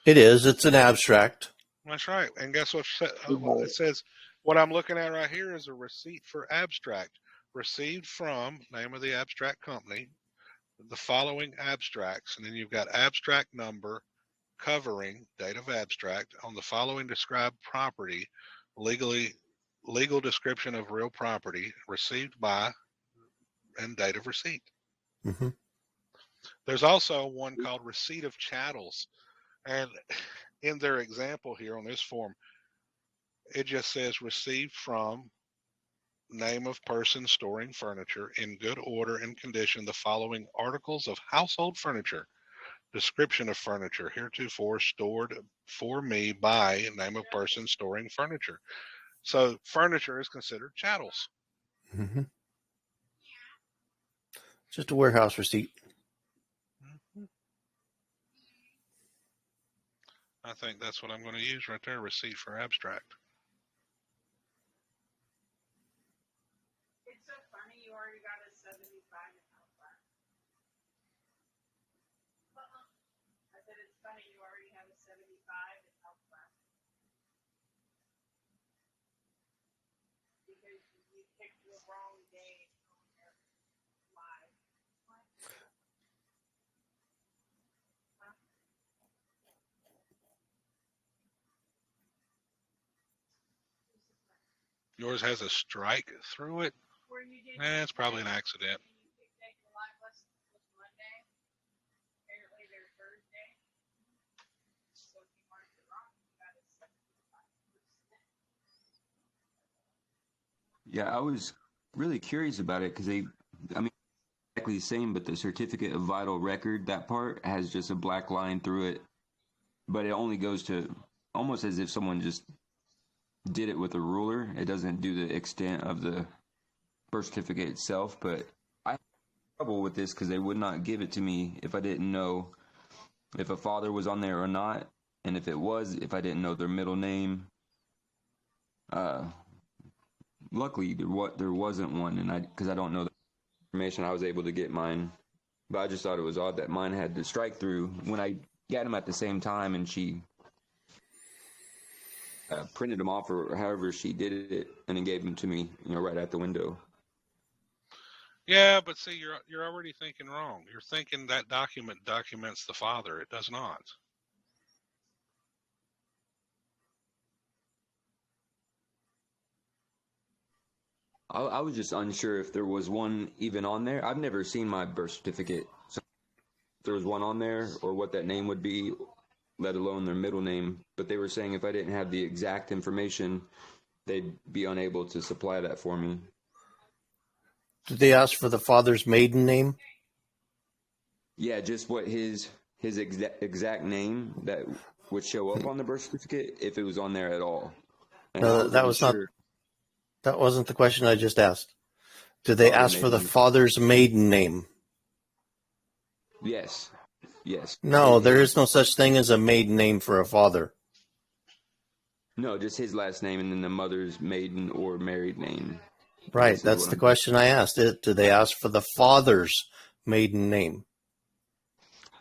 It is. It's an abstract. That's right. And guess what? It says what I'm looking at right here is a receipt for abstract received from name of the abstract company, the following abstracts, and then you've got abstract number covering date of abstract on the following described property, legal description of real property received by and date of receipt. Mm-hmm. There's also one called receipt of chattels, and in their example here on this form, it just says received from name of person storing furniture in good order and condition the following articles of household furniture, description of furniture heretofore stored for me by name of person storing furniture. So furniture is considered chattels. Mm-hmm. Just a warehouse receipt. I think that's what I'm going to use right there, receipt for abstract. It's so funny, you already got a 75 in Outback. I said it's funny, you already have a 75 in Outback. Because you picked the wrong day on your live. Yours has a strike through it? Where you did It's probably an accident. and you picked that your live lesson was Monday. Apparently they're Thursday. So if you marked it wrong, you got a 75%. Yeah, I was really curious about it because I mean, exactly the same, but the certificate of vital record, that part has just a black line through it, but it only goes to almost as if someone just did it with a ruler. It doesn't do the extent of the birth certificate itself, but I had trouble with this because they would not give it to me if I didn't know if a father was on there or not, and if it was, if I didn't know their middle name. Luckily, there wasn't one, and because I don't know the information, I was able to get mine. But I just thought it was odd that mine had to strike through when I got them at the same time, and she printed them off or however she did it, and then gave them to me, right at the window. Yeah, but see, you're already thinking wrong. You're thinking that document documents the father. It does not. I was just unsure if there was one even on there. I've never seen my birth certificate, so if there was one on there or what that name would be, let alone their middle name. But they were saying if I didn't have the exact information, they'd be unable to supply that for me. Did they ask for the father's maiden name? Yeah, just what his exact name that would show up on the birth certificate if it was on there at all. And No, that was not. That wasn't the question I just asked. Did they ask for the father's maiden name? Yes. No, there is no such thing as a maiden name for a father. No, just his last name and then the mother's maiden or married name. Right, that's the question I asked. Did they ask for the father's maiden name?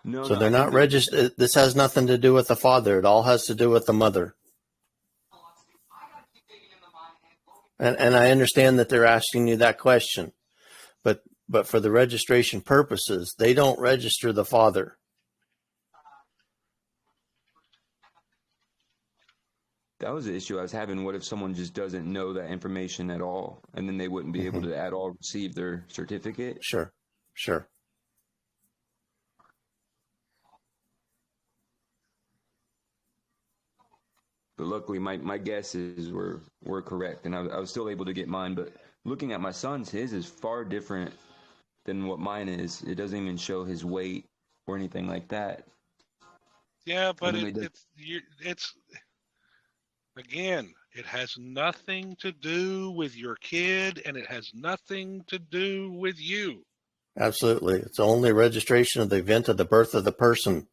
No, so they're not registered. This has nothing to do with the father. It all has to do with the mother. And I understand that they're asking you that question, but but for the registration purposes, they don't register the father. That was the issue I was having. What if someone just doesn't know that information at all, and then they wouldn't be able to at all receive their certificate? Sure. But luckily, my guesses were correct, and I was still able to get mine. But looking at my son's, his is far different than what mine is. It doesn't even show his weight or anything like that. Yeah, but And then it's again, it has nothing to do with your kid, and it has nothing to do with you. Absolutely. It's only registration of the event of the birth of the person.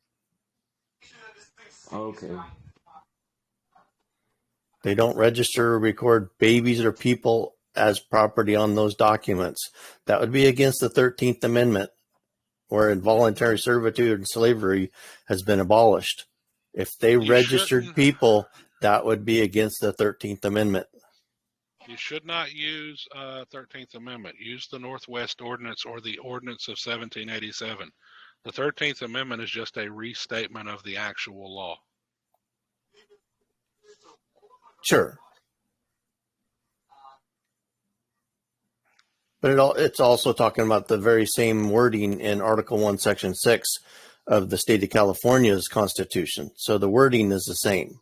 Okay. They don't register or record babies or people as property on those documents. That would be against the 13th Amendment, where involuntary servitude and slavery has been abolished. If they registered people, that would be against the 13th Amendment. You should not use 13th Amendment. Use the Northwest Ordinance or the Ordinance of 1787. The 13th Amendment is just a restatement of the actual law. Sure. But it's also talking about the very same wording in Article 1, Section 6 of the state of California's Constitution. So the wording is the same.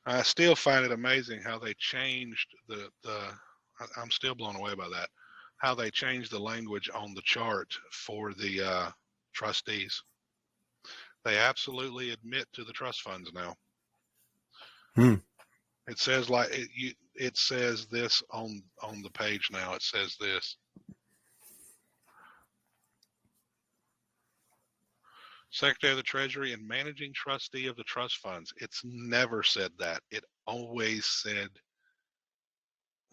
I still find it amazing how they changed I'm still blown away by that. How they changed the language on the chart for the trustees. They absolutely admit to the trust funds now. It says it says this on the page now. It says this. Secretary of the Treasury and managing trustee of the trust funds. It's never said that. It always said,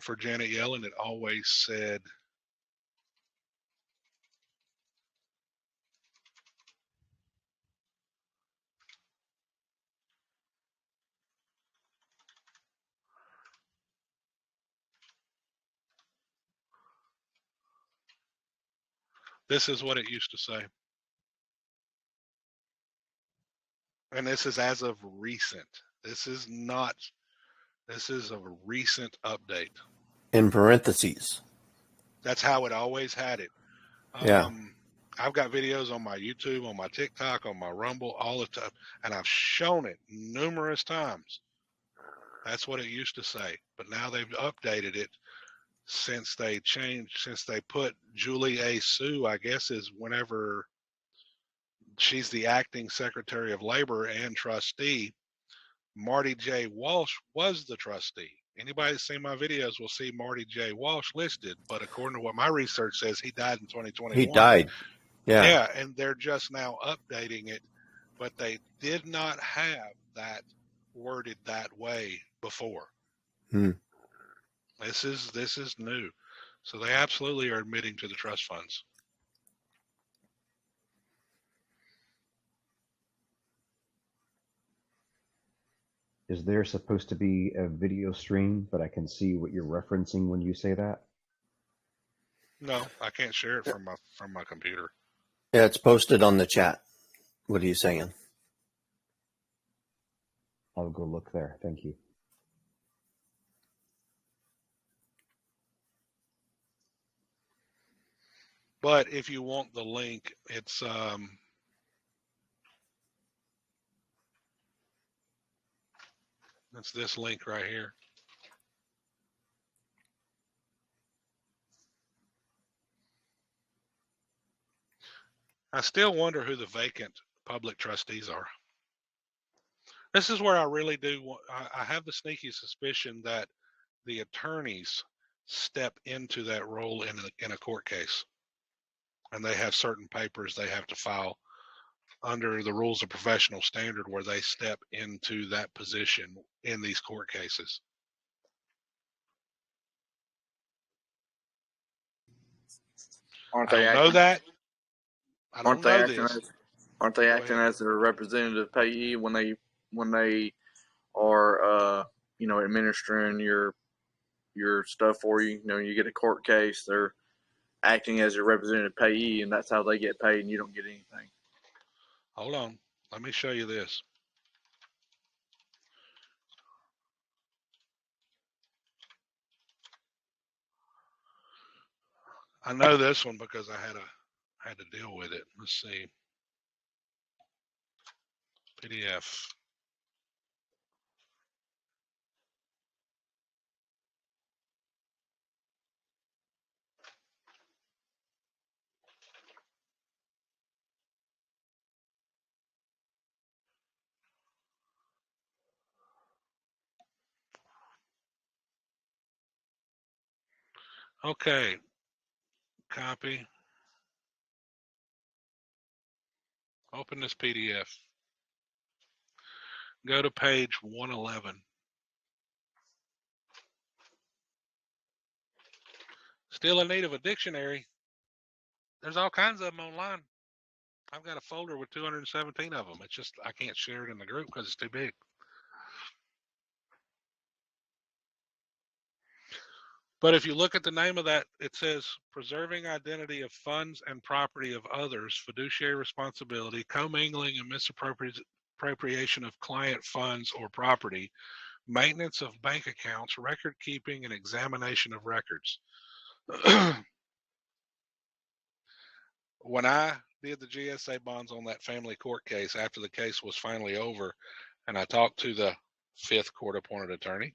for Janet Yellen, it always said, this is what it used to say. And this is as of recent. This is a recent update. In parentheses. That's how it always had it. Yeah. I've got videos on my YouTube, on my TikTok, on my Rumble, all the time, and I've shown it numerous times. That's what it used to say. But now they've updated it since they put Julie A. Sue, I guess, is whenever she's the acting Secretary of Labor and trustee. Marty J. Walsh was the trustee. Anybody that's seen my videos will see Marty J. Walsh listed, but according to what my research says, he died in 2021. He died. Yeah, and they're just now updating it, but they did not have that worded that way before. This is new. So they absolutely are admitting to the trust funds. Is there supposed to be a video stream that I can see what you're referencing when you say that? No, I can't share it from my computer. Yeah, it's posted on the chat. What are you saying? I'll go look there. Thank you. But if you want the link, it's this link right here. I still wonder who the vacant public trustees are. This is where I really do. I have the sneaky suspicion that the attorneys step into that role in a court case. and they have certain papers they have to file under the rules of professional standard where they step into that position in these court cases. Aren't I they don't know acting? that. I Aren't don't they know acting this. as? Aren't they Go acting ahead. as their representative payee when they are administering your stuff for you? You know, you get a court case, they're acting as your representative payee, and that's how they get paid, and you don't get anything. Hold on. Let me show you this. I know this one because I had to deal with it. Let's see. PDF. Okay. Copy. Open this PDF. Go to page 111. Still in need of a dictionary. There's all kinds of them online. I've got a folder with 217 of them. It's just I can't share it in the group because it's too big. But if you look at the name of that, it says preserving identity of funds and property of others, fiduciary responsibility, commingling and misappropriation of client funds or property, maintenance of bank accounts, record keeping, and examination of records. When I did the GSA bonds on that family court case after the case was finally over, and I talked to the 5th court-appointed attorney,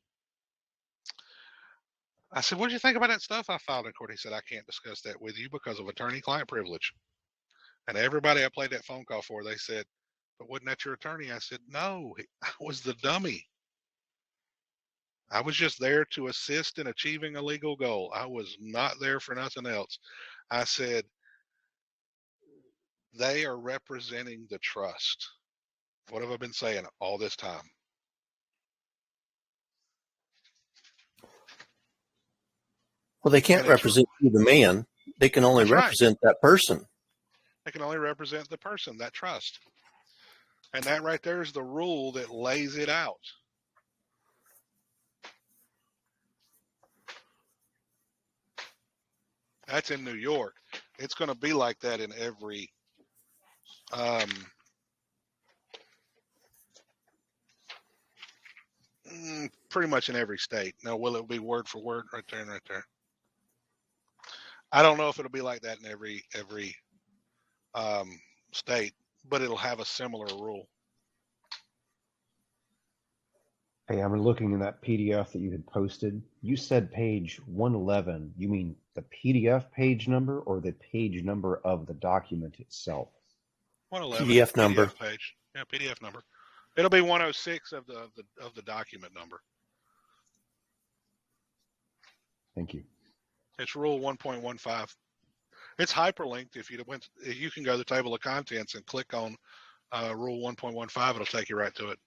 I said, what did you think about that stuff I filed in court? He said, I can't discuss that with you because of attorney-client privilege. And everybody I played that phone call for, they said, but wasn't that your attorney? I said, no, I was the dummy. I was just there to assist in achieving a legal goal. I was not there for nothing else. I said, they are representing the trust. What have I been saying all this time? Well, they can't And it's represent you, the man. They can only that's right. represent that person. They can only represent the person, that trust. And that right there is the rule that lays it out. That's in New York. It's going to be like that in every pretty much in every state. Now, will it be word for word right there and right there? I don't know if it'll be like that in every state, but it'll have a similar rule. Hey, I'm looking in that PDF that you had posted. You said page 111. You mean the PDF page number or the page number of the document itself? 111 PDF number. PDF page. Yeah, PDF number. It'll be 106 of the document number. Thank you. It's Rule 1.15. It's hyperlinked. If you can go to the table of contents and click on Rule 1.15, it'll take you right to it.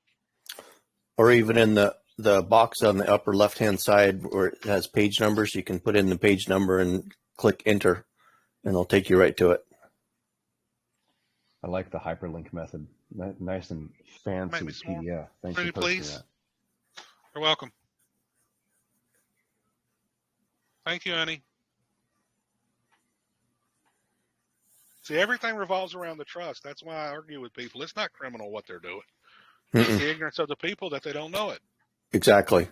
Or even in the box on the upper left-hand side where it has page numbers, you can put in the page number and click enter, and it'll take you right to it. I like the hyperlink method. Nice and fancy PDF. Thanks for posting that. You're welcome. Thank you, honey. See, everything revolves around the trust. That's why I argue with people. It's not criminal what they're doing. It's the ignorance of the people that they don't know it. Exactly.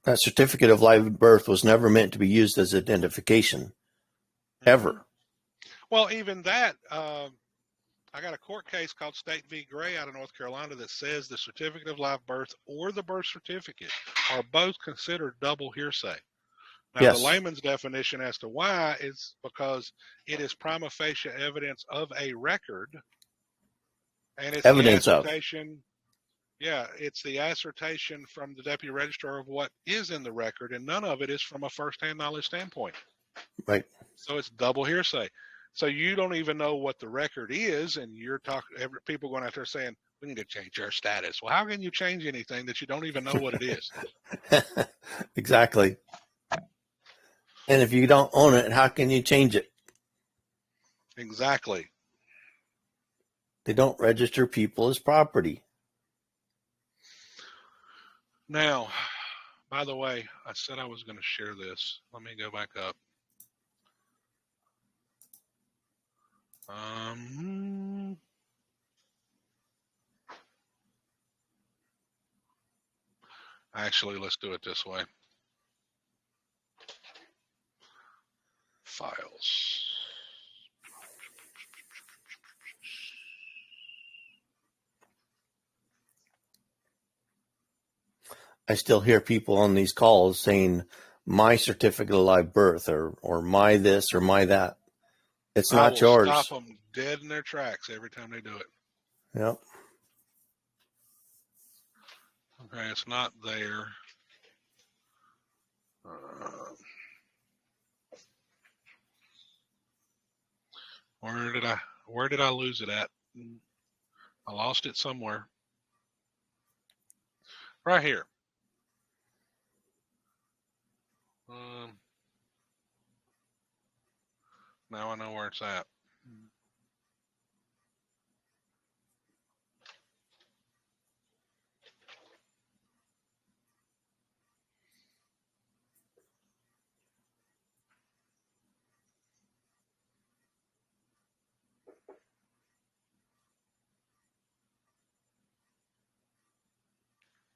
That certificate of live birth was never meant to be used as identification, ever. Well, even that, I got a court case called State v. Gray out of North Carolina that says the certificate of live birth or the birth certificate are both considered double hearsay. Now, Yes. The layman's definition as to why is because it is prima facie evidence of a record, and it's Evidence the of. assertion. Yeah, it's the assertion from the deputy registrar of what is in the record, and none of it is from a first-hand knowledge standpoint. Right. So it's double hearsay. So you don't even know what the record is, and you're talking. People going out there saying we need to change our status. Well, how can you change anything that you don't even know what it is? Exactly. And if you don't own it, how can you change it? Exactly. They don't register people as property. Now, by the way, I said I was going to share this. Let me go back up. Actually, let's do it this way. Files. I still hear people on these calls saying my certificate of live birth or my this or my that. It's not yours. Stop them dead in their tracks every time they do it. Yep. Okay, it's not there. Where did I lose it at? I lost it somewhere. Right here. Now I know where it's at.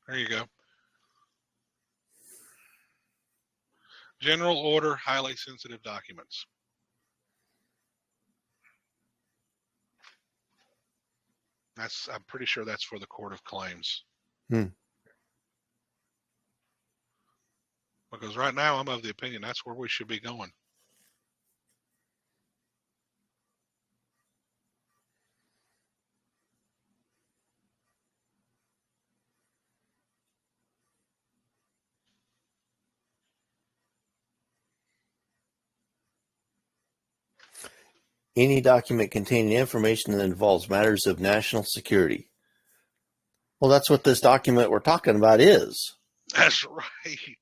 There you go. General order, highly sensitive documents. I'm pretty sure that's for the Court of Claims. Because right now I'm of the opinion that's where we should be going. Any document containing information that involves matters of national security. Well, that's what this document we're talking about is. That's right.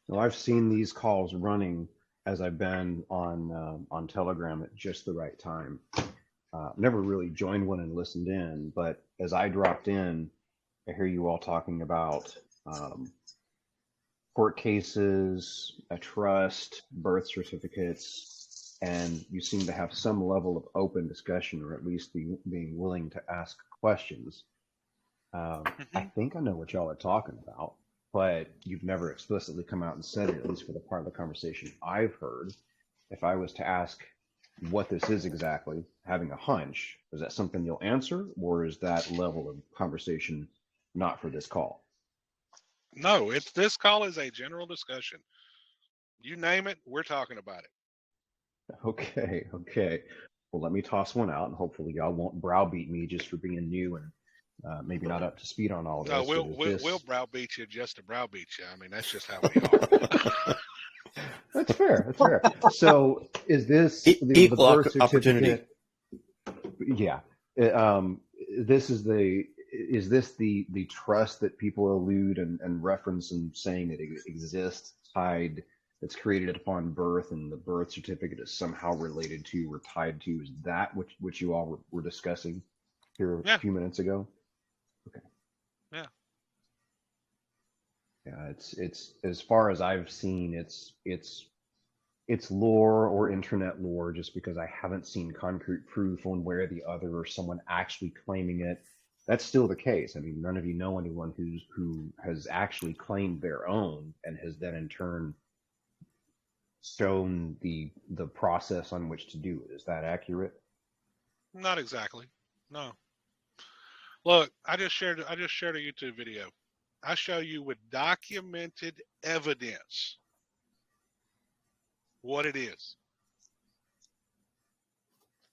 Well, I've seen these calls running as I've been on Telegram at just the right time. Never really joined one and listened in, but as I dropped in, I hear you all talking about court cases, a trust, birth certificates, and you seem to have some level of open discussion, or at least being willing to ask questions. I think I know what y'all are talking about, but you've never explicitly come out and said it, at least for the part of the conversation I've heard. If I was to ask what this is exactly, having a hunch, is that something you'll answer, or is that level of conversation not for this call? No, this call is a general discussion. You name it, we're talking about it. Okay. Well, let me toss one out, and hopefully y'all won't browbeat me just for being new and maybe not up to speed on all of this. No, we'll browbeat you just to browbeat you. I mean, that's just how we are. That's fair. So is this equal the birth opportunity? Yeah. This is is this the trust that people allude and reference in saying that it exists tied, that's created upon birth, and the birth certificate is somehow related to or tied to? Is that which you all were discussing here a Yeah. few minutes ago? Okay. Yeah. Yeah, it's as far as I've seen, it's lore or internet lore, just because I haven't seen concrete proof one way or the other, or someone actually claiming it. That's still the case. I mean, none of you know anyone who has actually claimed their own and has then in turn shown the process on which to do it. Is that accurate? Not exactly. No. Look, I just shared a YouTube video. I show you with documented evidence what it is.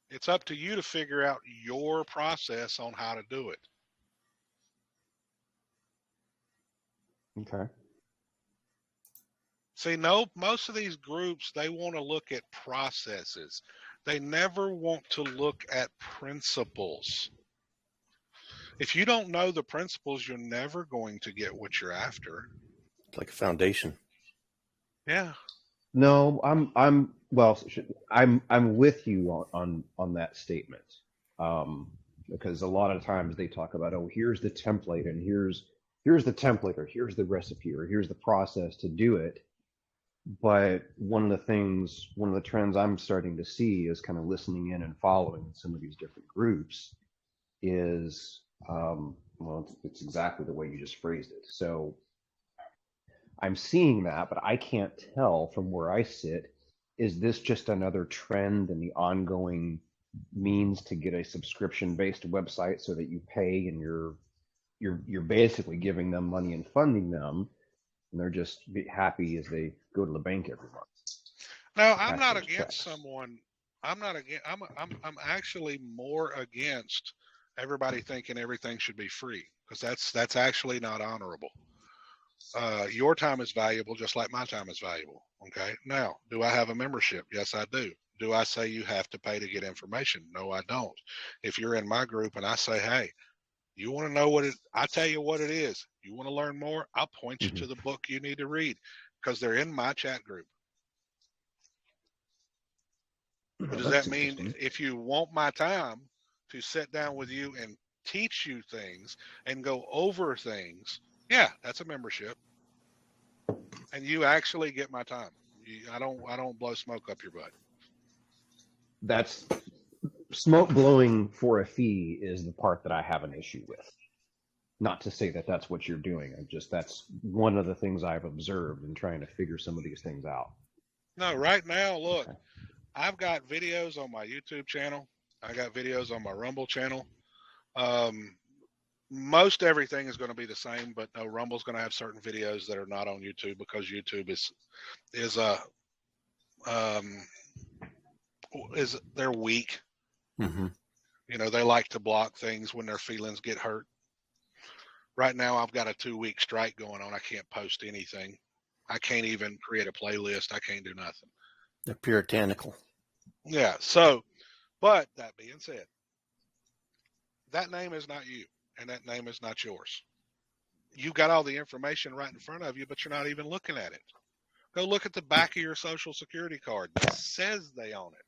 It's up to you to figure out your process on how to do it. Okay. See, no, most of these groups, they want to look at processes. They never want to look at principles. If you don't know the principles, you're never going to get what you're after. It's like a foundation. Yeah. No, I'm with you on that statement. Because a lot of times they talk about, oh, here's the template, and here's the template, or here's the recipe, or here's the process to do it. But one of the trends I'm starting to see is kind of listening in and following some of these different groups is, well, it's exactly the way you just phrased it. So I'm seeing that, but I can't tell from where I sit, is this just another trend in the ongoing means to get a subscription-based website so that you pay and you're basically giving them money and funding them, and they're just happy as they go to the bank every month? No, I'm not against someone. I'm not against. I'm actually more against everybody thinking everything should be free, because that's actually not honorable. Your time is valuable, just like my time is valuable. Okay. Now, do I have a membership? Yes, I do. Do I say you have to pay to get information? No, I don't. If you're in my group and I say, hey, you want to know what I tell you what it is. You want to learn more? I'll point you to the book you need to read, because they're in my chat group. But does that mean if you want my time to sit down with you and teach you things and go over things, yeah, that's a membership. And you actually get my time. I don't blow smoke up your butt. That's smoke blowing for a fee is the part that I have an issue with. Not to say that that's what you're doing. That's one of the things I've observed in trying to figure some of these things out. No, right now, look, I've got videos on my YouTube channel. I got videos on my Rumble channel. Most everything is going to be the same, but no, Rumble's going to have certain videos that are not on YouTube, because YouTube is they're weak. Mm-hmm. You know, they like to block things when their feelings get hurt. Right now, I've got a 2-week strike going on. I can't post anything. I can't even create a playlist. I can't do nothing. They're puritanical. Yeah. So, but that being said, that name is not you, and that name is not yours. You've got all the information right in front of you, but you're not even looking at it. Go look at the back of your Social Security card. It says they own it.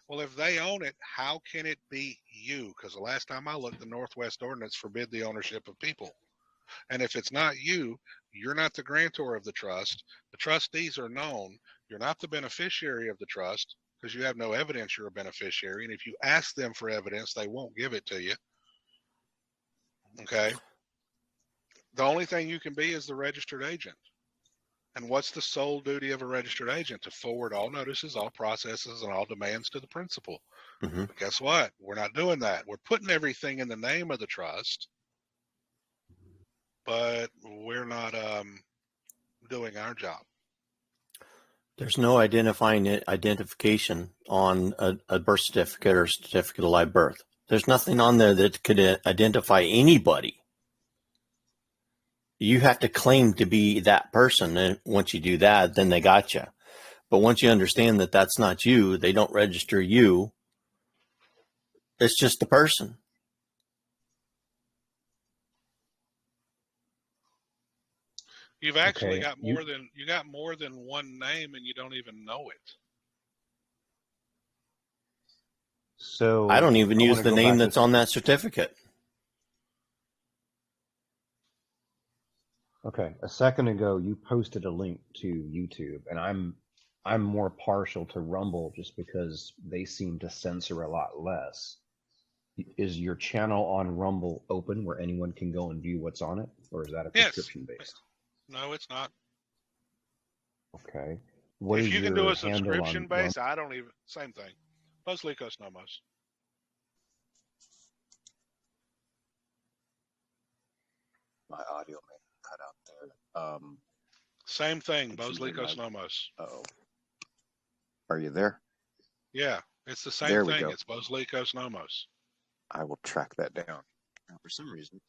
Well, if they own it, how can it be you? Because the last time I looked, the Northwest Ordinance forbid the ownership of people. And if it's not you, you're not the grantor of the trust. The trustees are known. You're not the beneficiary of the trust, because you have no evidence you're a beneficiary. And if you ask them for evidence, they won't give it to you. Okay? The only thing you can be is the registered agent. And what's the sole duty of a registered agent? To forward all notices, all processes, and all demands to the principal. Mm-hmm. But guess what? We're not doing that. We're putting everything in the name of the trust, but we're not doing our job. There's no identification on a birth certificate or certificate of live birth. There's nothing on there that could identify anybody. You have to claim to be that person, and once you do that, then they got you. But once you understand that that's not you, they don't register you. It's just the person. You've actually Okay, got more than one name, and you don't even know it. so I don't even I want use to the go name back that's on that certificate. Okay, a second ago you posted a link to YouTube, and I'm more partial to Rumble just because they seem to censor a lot less. Is your channel on Rumble open where anyone can go and view what's on it, or is that a Yes. prescription based? No, it's not. Okay. What If is you can do your a handle subscription on Rumble? base, I don't even. Same thing. Los Licos Nomos. My audio may cut out there. Same thing. It's Bos usually my. Licos Nomos. Oh, are you there? Yeah, it's the same There we thing. go. It's Bos Licos Nomos. I will track that down. Now, for some reason,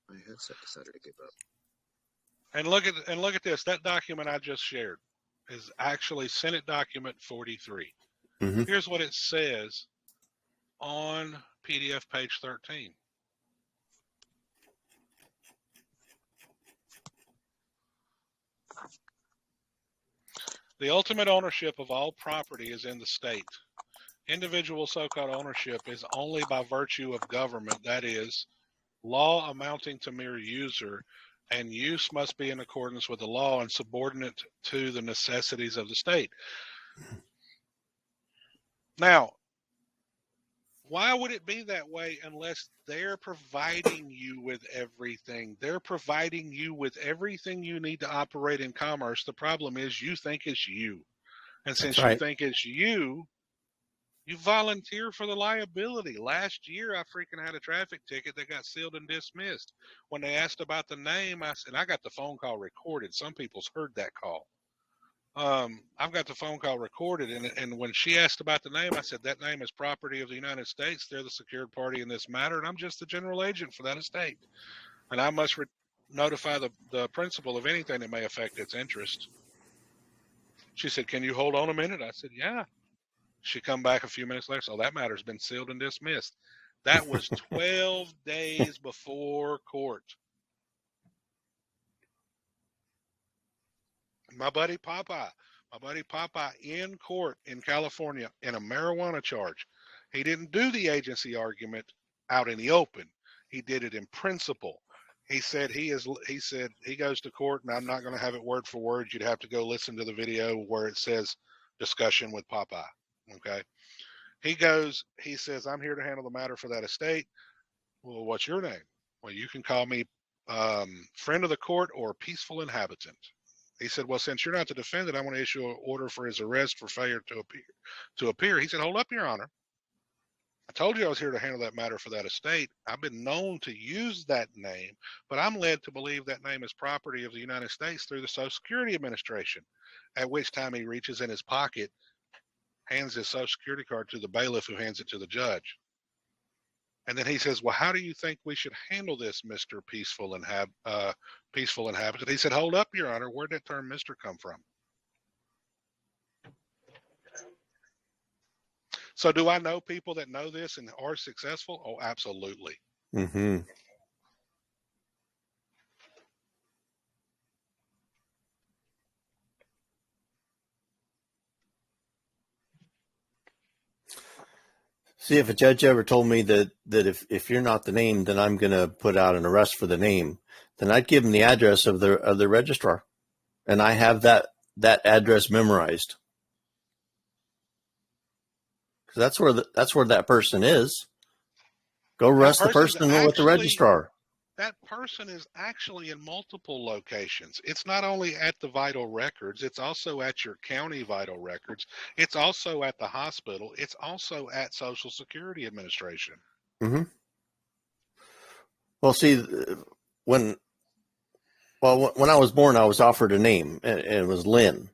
my headset decided to give up. And look at this. That document I just shared is actually Senate document 43. Mm-hmm. Here's what it says on PDF page 13. The ultimate ownership of all property is in the state. Individual so-called ownership is only by virtue of government, that is, law amounting to mere user, and use must be in accordance with the law and subordinate to the necessities of the state. Now, why would it be that way unless they're providing you with everything? They're providing you with everything you need to operate in commerce. The problem is you think it's you. And since you think it's you volunteer for the liability. Last year, I freaking had a traffic ticket that got sealed and dismissed. When they asked about the name, I said, I got the phone call recorded. Some people's heard that call. I've got the phone call recorded, and when she asked about the name, I said, that name is property of the United States. They're the secured party in this matter, and I'm just the general agent for that estate. And I must notify the principal of anything that may affect its interest. She said, can you hold on a minute? I said, yeah. She come back a few minutes later. So that matter's been sealed and dismissed. That was 12 days before court. My buddy Popeye in court in California in a marijuana charge. He didn't do the agency argument out in the open. He did it in principle. He said he goes to court, and I'm not going to have it word for word. You'd have to go listen to the video where it says discussion with Popeye. Okay. He says, I'm here to handle the matter for that estate. Well, what's your name? Well, you can call me friend of the court or peaceful inhabitant. He said, well, since you're not the defendant, I want to issue an order for his arrest for failure to appear. He said, hold up, Your Honor. I told you I was here to handle that matter for that estate. I've been known to use that name, but I'm led to believe that name is property of the United States through the Social Security Administration, at which time he reaches in his pocket, hands his Social Security card to the bailiff, who hands it to the judge. And then he says, well, how do you think we should handle this, Mr. Peaceful Inhabitant? He said, hold up, Your Honor. Where'd that term Mr. come from? So do I know people that know this and are successful? Oh, absolutely. Mm-hmm. See, if a judge ever told me that if you're not the name, then I'm going to put out an arrest for the name, then I'd give him the address of the registrar, and I have that address memorized, because that's where that person is. Go arrest the person with the registrar. That person is actually in multiple locations. It's not only at the vital records, it's also at your county vital records. It's also at the hospital. It's also at Social Security Administration. Mm-hmm. Well, see, when I was born, I was offered a name, and it was Lynn.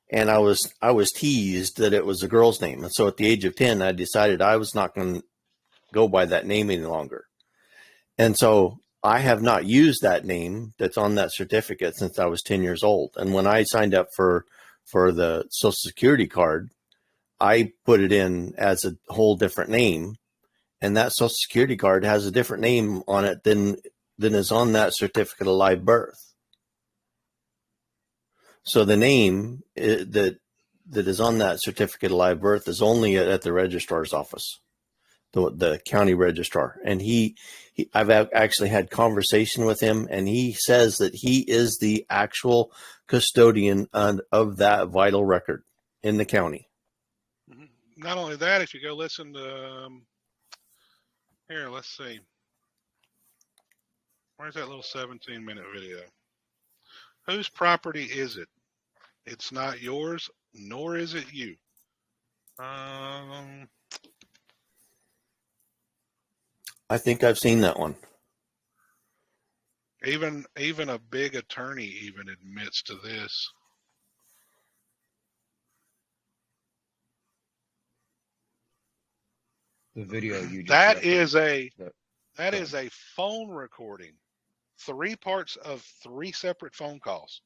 And I was teased that it was a girl's name. And so at the age of 10, I decided I was not going to go by that name any longer. And so I have not used that name that's on that certificate since I was 10 years old. And when I signed up for the Social Security card, I put it in as a whole different name. And that Social Security card has a different name on it than is on that certificate of live birth. So the name that is on that certificate of live birth is only at the registrar's office, the county registrar. And I've actually had conversation with him, and he says that he is the actual custodian of that vital record in the county. Not only that, if you go listen to here, let's see. Where's that little 17-minute video? Whose property is it? It's not yours, nor is it you. I think I've seen that one. Even a big attorney even admits to this. The video you just That referenced. is a phone recording. 3 parts of 3 separate phone calls.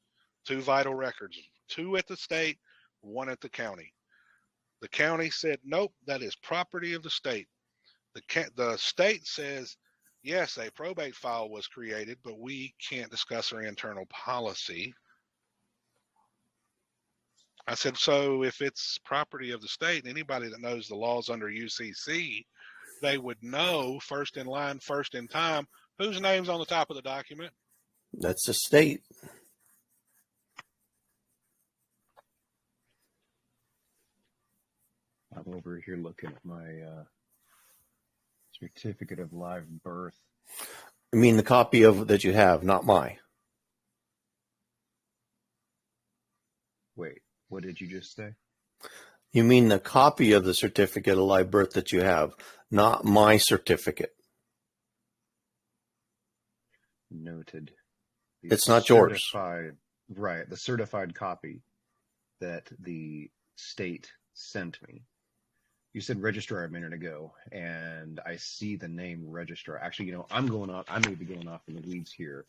2 vital records. 2 at the state, 1 at the county. The county said, nope, that is property of the state. The state says, yes, a probate file was created, but we can't discuss our internal policy. I said, so if it's property of the state, anybody that knows the laws under UCC, they would know first in line, first in time, whose name's on the top of the document. That's the state. I'm over here looking at my certificate of live birth. I mean the copy of that you have, not my. Wait, what did you just say? You mean the copy of the certificate of live birth that you have, not my certificate. Noted. It's not yours. Right, the certified copy that the state sent me. You said registrar a minute ago, and I see the name registrar. Actually, I may be going off in the weeds here.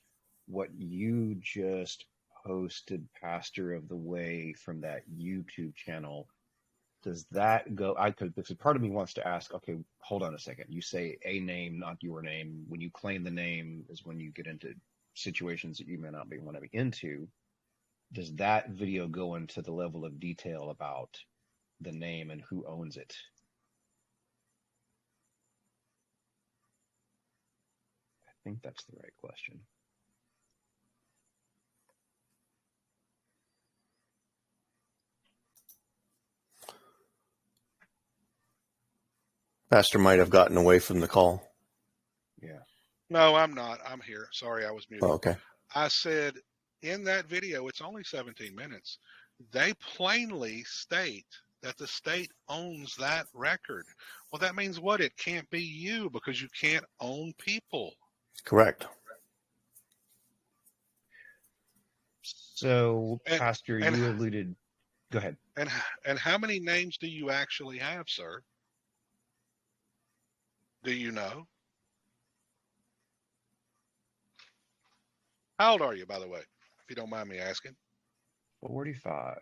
What you just posted, Pastor of the Way, from that YouTube channel, does that go? Because part of me wants to ask, okay, hold on a second. You say a name, not your name. When you claim the name is when you get into situations that you may not want to be into. Does that video go into the level of detail about the name and who owns it? I think that's the right question. Pastor might have gotten away from the call. Yeah. No, I'm not. I'm here. Sorry, I was muted. Oh, okay. I said in that video, it's only 17 minutes. They plainly state that the state owns that record. Well, that means what? It can't be you because you can't own people. Correct. So, Pastor, you alluded. Go ahead. And how many names do you actually have, sir? Do you know? How old are you, by the way, if you don't mind me asking? 45.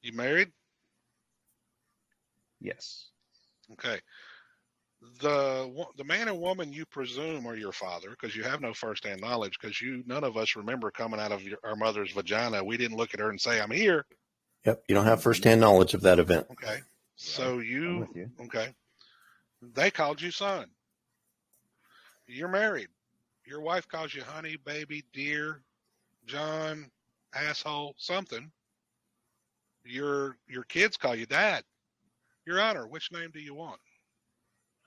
You married? Yes. Okay. The man and woman you presume are your father, because you have no firsthand knowledge, because none of us remember coming out of our mother's vagina. We didn't look at her and say, I'm here. Yep. You don't have firsthand knowledge of that event. Okay. So I'm with you. Okay. They called you son. You're married. Your wife calls you honey, baby, dear, John, asshole, something. Your kids call you dad. Your Honor, which name do you want?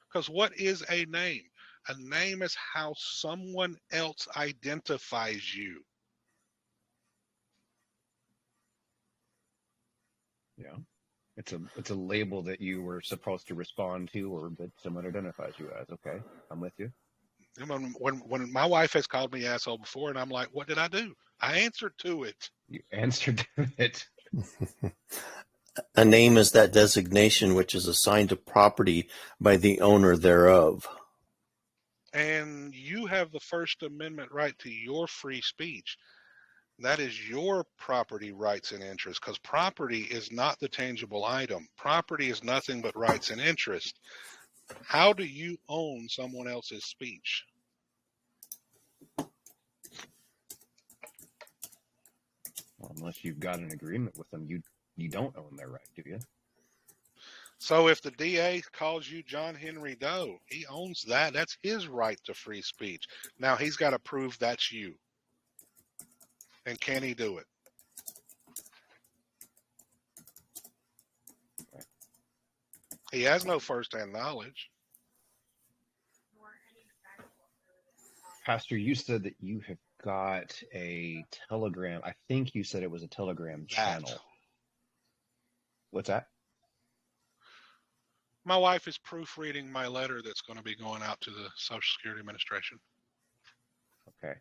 Because what is a name? A name is how someone else identifies you. Yeah. It's a label that you were supposed to respond to, or that someone identifies you as. Okay, I'm with you. When my wife has called me asshole before, and I'm like, what did I do? I answered to it. You answered to it. A name is that designation which is assigned to property by the owner thereof. And you have the First Amendment right to your free speech. That is your property rights and interests, because property is not the tangible item. Property is nothing but rights and interests. How do you own someone else's speech? Well, unless you've got an agreement with them, you don't own their right, do you? So if the DA calls you John Henry Doe, he owns that. That's his right to free speech. Now he's got to prove that's you. And can he do it? He has no firsthand knowledge. Pastor, you said that you have got a Telegram. I think you said it was a Telegram channel. What's that? My wife is proofreading my letter that's going to be going out to the Social Security Administration. Okay.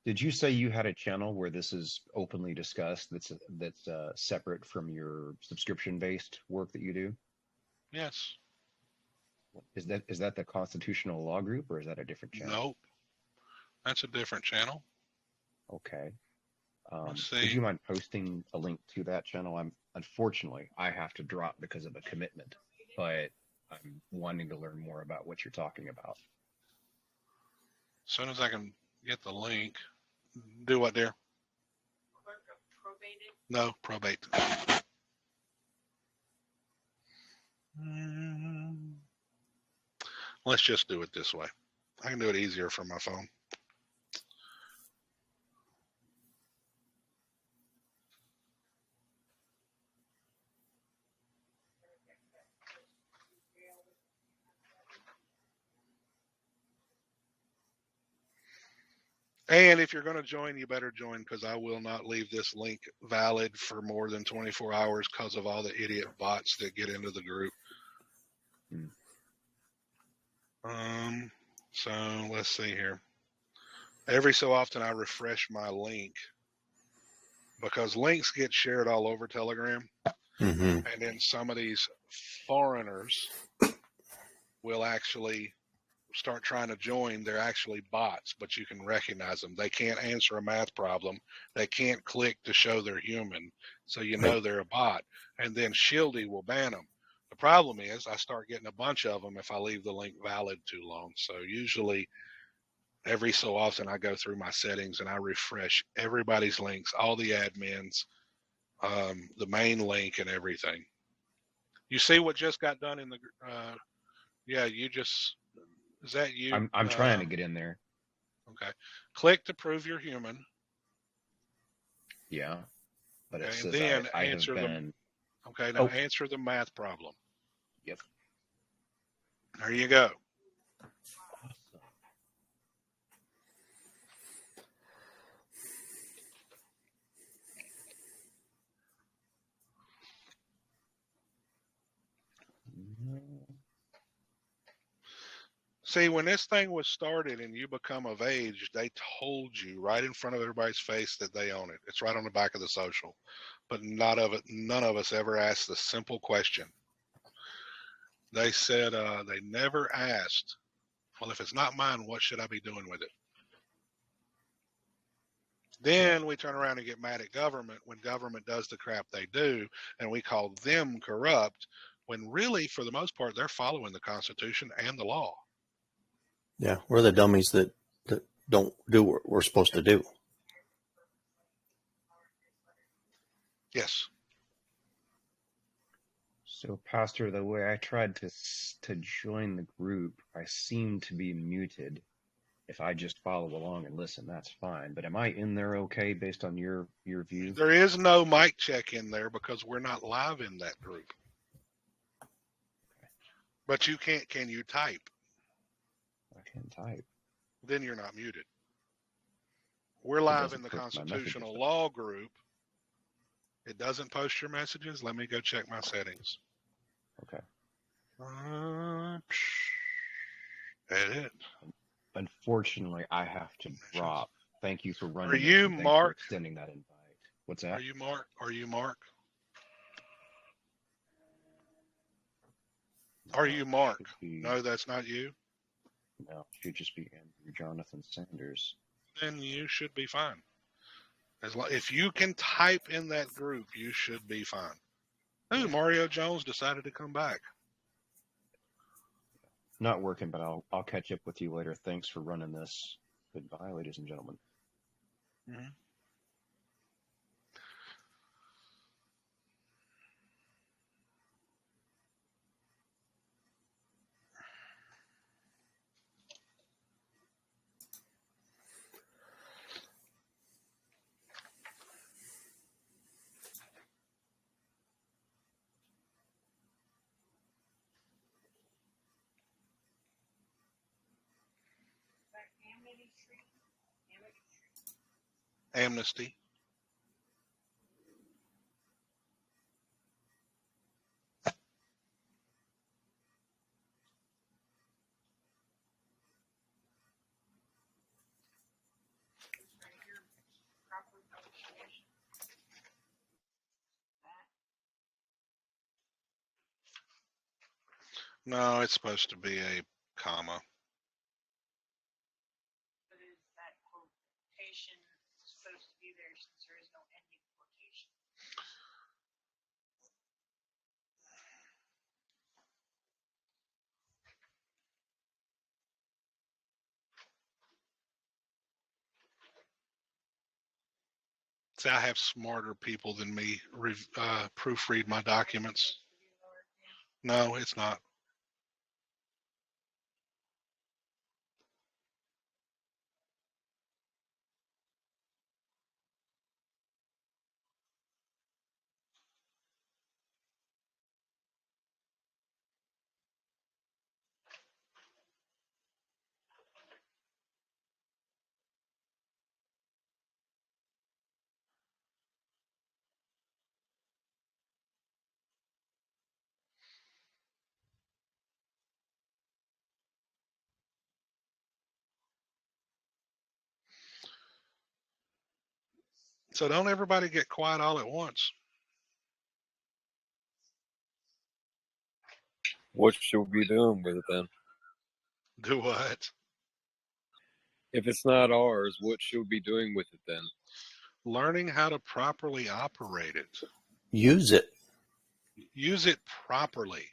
Did you say you had a channel where this is openly discussed that's separate from your subscription-based work that you do? Yes. Is that the Constitutional Law Group, or is that a different channel? Nope. That's a different channel. Okay. Let's Would see. you mind posting a link to that channel? Unfortunately, I have to drop because of a commitment, but I'm wanting to learn more about what you're talking about. As soon as I can get the link. Do what, dear? No, probate. Let's just do it this way. I can do it easier from my phone. And if you're going to join, you better join, because I will not leave this link valid for more than 24 hours because of all the idiot bots that get into the group. So let's see here. Every so often I refresh my link because links get shared all over Telegram. And then some of these foreigners will actually start trying to join. They're actually bots, but you can recognize them. They can't answer a math problem. They can't click to show they're human. So you know they're a bot. And then Shieldy will ban them. The problem is I start getting a bunch of them if I leave the link valid too long. So usually every so often I go through my settings and I refresh everybody's links, all the admins, the main link and everything. You see what just got done in the, yeah, you just, is that you? I'm trying to get in there. Okay. Click to prove you're human. Yeah. But it Okay, says then I have answer been. Okay, now answer the math problem. Yep. There you go. See, when this thing was started and you become of age, they told you right in front of everybody's face that they own it. It's right on the back of the social. But none of us ever asked the simple question. They said they never asked, well, if it's not mine, what should I be doing with it? Then we turn around and get mad at government when government does the crap they do, and we call them corrupt, when really, for the most part, they're following the Constitution and the law. Yeah, we're the dummies that don't do what we're supposed to do. Yes. So, Pastor, the way I tried to join the group, I seem to be muted. If I just follow along and listen, that's fine. But am I in there okay based on your view? There is no mic check in there because we're not live in that group. But you can't. Can you type? I can type. Then you're not muted. We're live in the Constitutional Law group. It doesn't post your messages. Let me go check my settings. Okay. Edit. Unfortunately, I have to drop. Thank you for running. Are you Mark? For extending that invite. What's that? Are you Mark? Are you Mark? Are you Mark? No, that's not you. No, it should just be Andrew Jonathan Sanders. Then you should be fine. If you can type in that group, you should be fine. Ooh, Mario Jones decided to come back. Not working, but I'll catch up with you later. Thanks for running this. Goodbye, ladies and gentlemen. Mm-hmm. amnesty. No, it's supposed to be a comma. But is that quotation supposed to be there since there is no ending quotation? See, I have smarter people than me proofread my documents. No, it's not. So don't everybody get quiet all at once. What should we be doing with it then? Do what? If it's not ours, what should we be doing with it then? Learning how to properly operate it. Use it. Use it properly.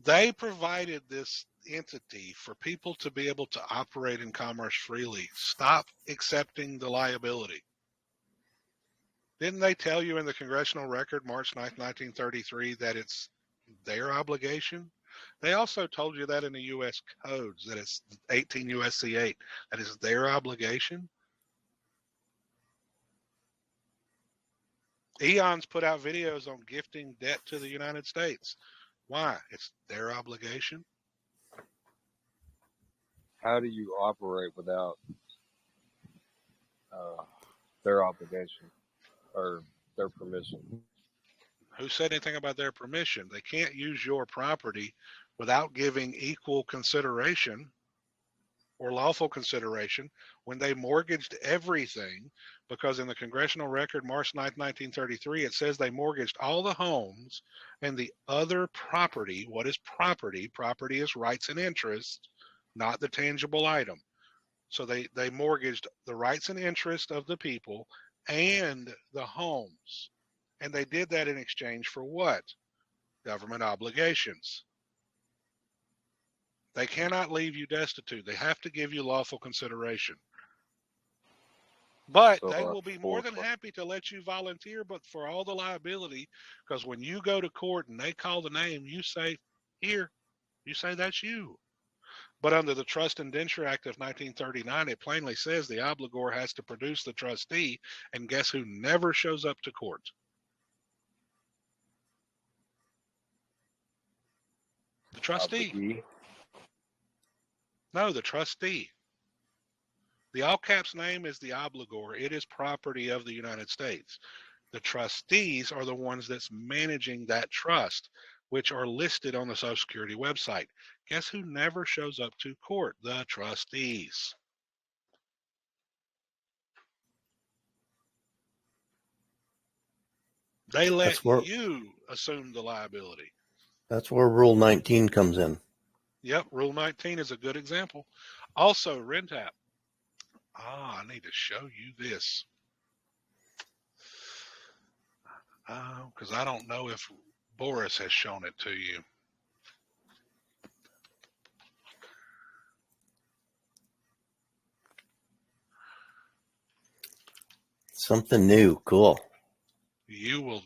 They provided this entity for people to be able to operate in commerce freely. Stop accepting the liability. Didn't they tell you in the congressional record, March 9th, 1933, that it's their obligation? They also told you that in the U.S. codes, that it's 18 U.S.C. 8, that is their obligation. Eons put out videos on gifting debt to the United States. Why? It's their obligation. How do you operate without their obligation or their permission? Who said anything about their permission? They can't use your property without giving equal consideration or lawful consideration when they mortgaged everything, because in the congressional record, March 9th, 1933, it says they mortgaged all the homes and the other property. What is property? Property is rights and interests, not the tangible item. So they mortgaged the rights and interests of the people and the homes. And they did that in exchange for what? Government obligations. They cannot leave you destitute. They have to give you lawful consideration. But So, they will be more than happy to let you volunteer, but for all the liability, because when you go to court and they call the name, you say, here, you say that's you. But under the Trust Indenture Act of 1939, it plainly says the obligor has to produce the trustee, and guess who never shows up to court? The trustee. obligee. No, the trustee. The all caps name is the obligor. It is property of the United States. The trustees are the ones that's managing that trust, which are listed on the Social Security website. Guess who never shows up to court? The trustees. They let you assume the liability. That's where Rule 19 comes in. Yep, Rule 19 is a good example. Also, RENTAP. I need to show you this. Because I don't know if Boris has shown it to you. Something new. Cool. You will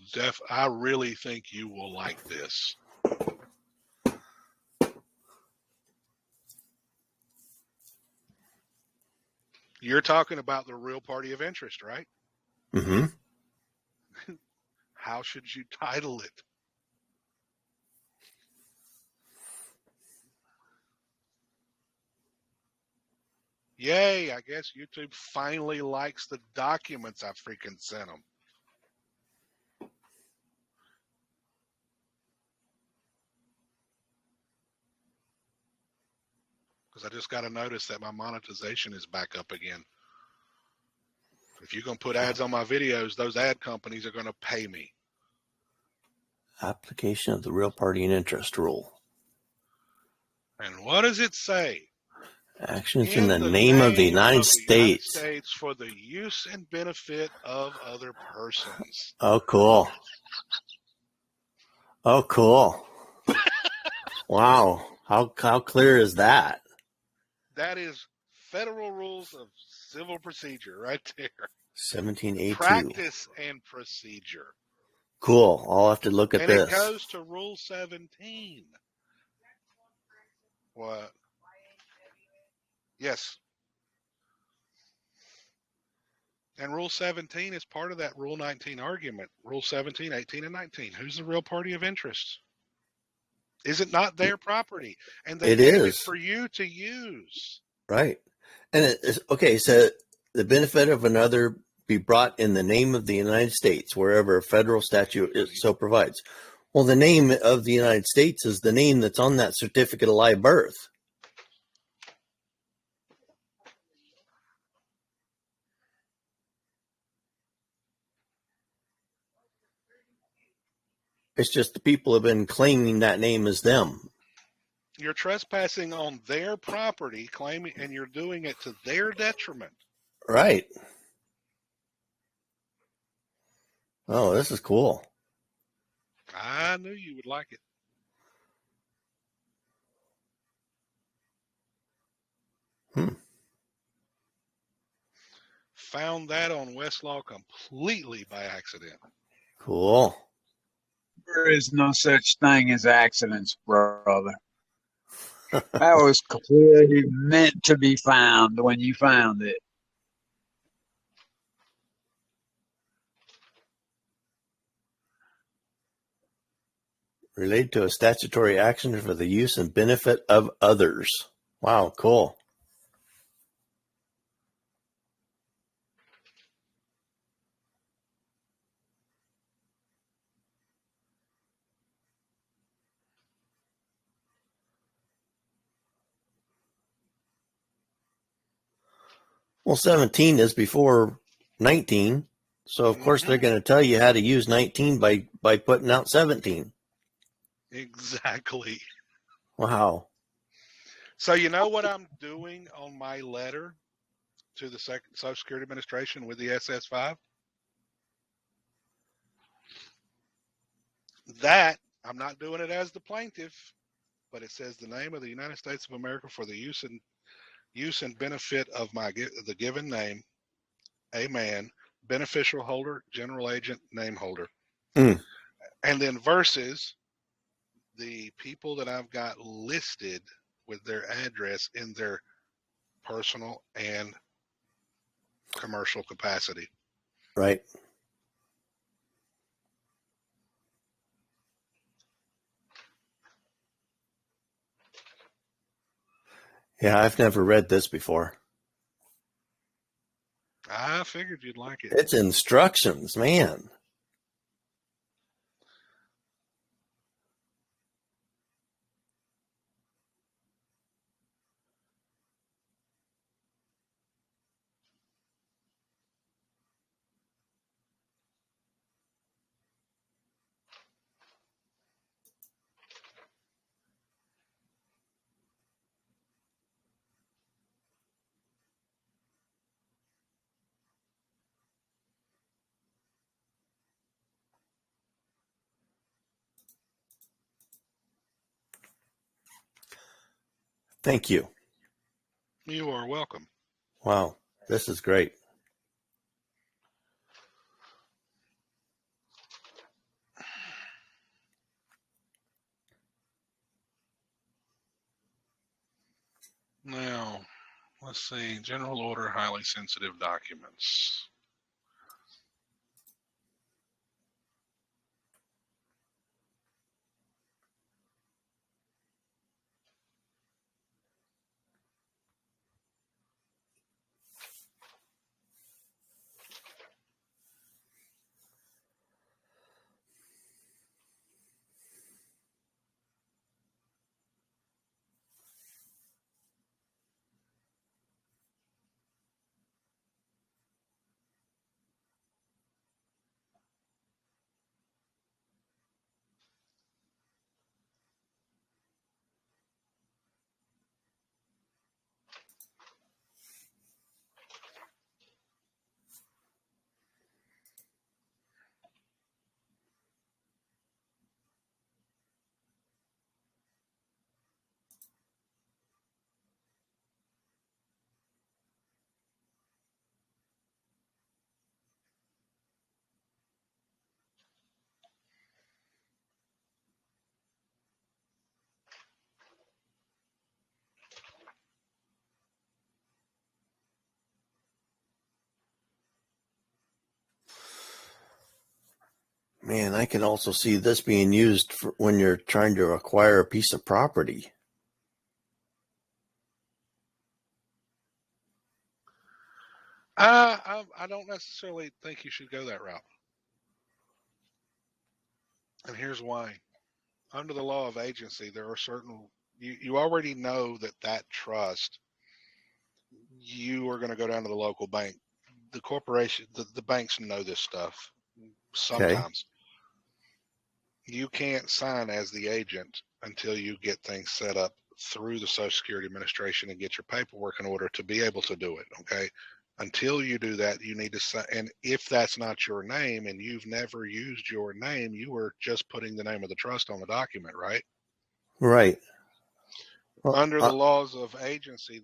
I really think you will like this. You're talking about the real party of interest, right? Mm-hmm. How should you title it? Yay, I guess YouTube finally likes the documents I freaking sent them. Because I just got to notice that my monetization is back up again. If you're going to put ads on my videos, those ad companies are going to pay me. Application of the real party and interest rule. And what does it say? Actions in the name of the United States. For the use and benefit of other persons. Oh, cool. Oh, cool. Wow. How clear is that? That is Federal Rules of Civil Procedure right there. 17A2. Practice and procedure. Cool. I'll have to look at this. And it goes to Rule 17. What? Yes. And Rule 17 is part of that Rule 19 argument. Rule 17, 18, and 19. Who's the real party of interest? Is it not their property? And they gave it for you to use. Right. And it is, okay, so the benefit of another be brought in the name of the United States, wherever a federal statute so provides. Well, the name of the United States is the name that's on that certificate of live birth. It's just the people have been claiming that name as them. You're trespassing on their property, claiming, and you're doing it to their detriment. Right. Oh, this is cool. I knew you would like it. Found that on Westlaw completely by accident. Cool. There is no such thing as accidents, brother. That was clearly meant to be found when you found it. Related to a statutory action for the use and benefit of others. Wow, cool. Well, 17 is before 19. So, of course, they're going to tell you how to use 19 by putting out 17. Exactly. Wow. So you know what I'm doing on my letter to the Social Security Administration with the SS5? That, I'm not doing it as the plaintiff, but it says the name of the United States of America for the use and benefit of the given name, a man, beneficial holder, general agent, name holder. Mm. And then versus the people that I've got listed with their address in their personal and commercial capacity. Right. Yeah, I've never read this before. I figured you'd like it. It's instructions, man. Thank you. You are welcome. Wow, this is great. Now, let's see. General order, highly sensitive documents. Man, I can also see this being used for when you're trying to acquire a piece of property. I don't necessarily think you should go that route. And here's why. Under the law of agency, there are certain, you already know that trust, you are going to go down to the local bank. The corporation, the banks know this stuff Okay. sometimes. You can't sign as the agent until you get things set up through the Social Security Administration and get your paperwork in order to be able to do it. Okay. Until you do that, you need to sign. And if that's not your name and you've never used your name, you are just putting the name of the trust on the document, right? Right. Well, Under the laws of agency,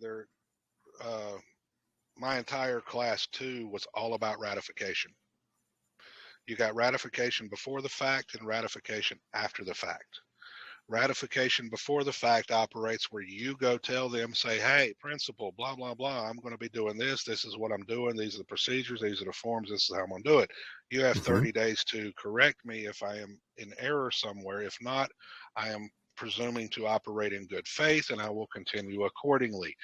my entire class 2 was all about ratification. You got ratification before the fact and ratification after the fact. Ratification before the fact operates where you go tell them, say, hey, principal, blah, blah, blah, I'm going to be doing this. This is what I'm doing. These are the procedures. These are the forms. This is how I'm going to do it. You have 30 days to correct me if I am in error somewhere. If not, I am presuming to operate in good faith and I will continue accordingly.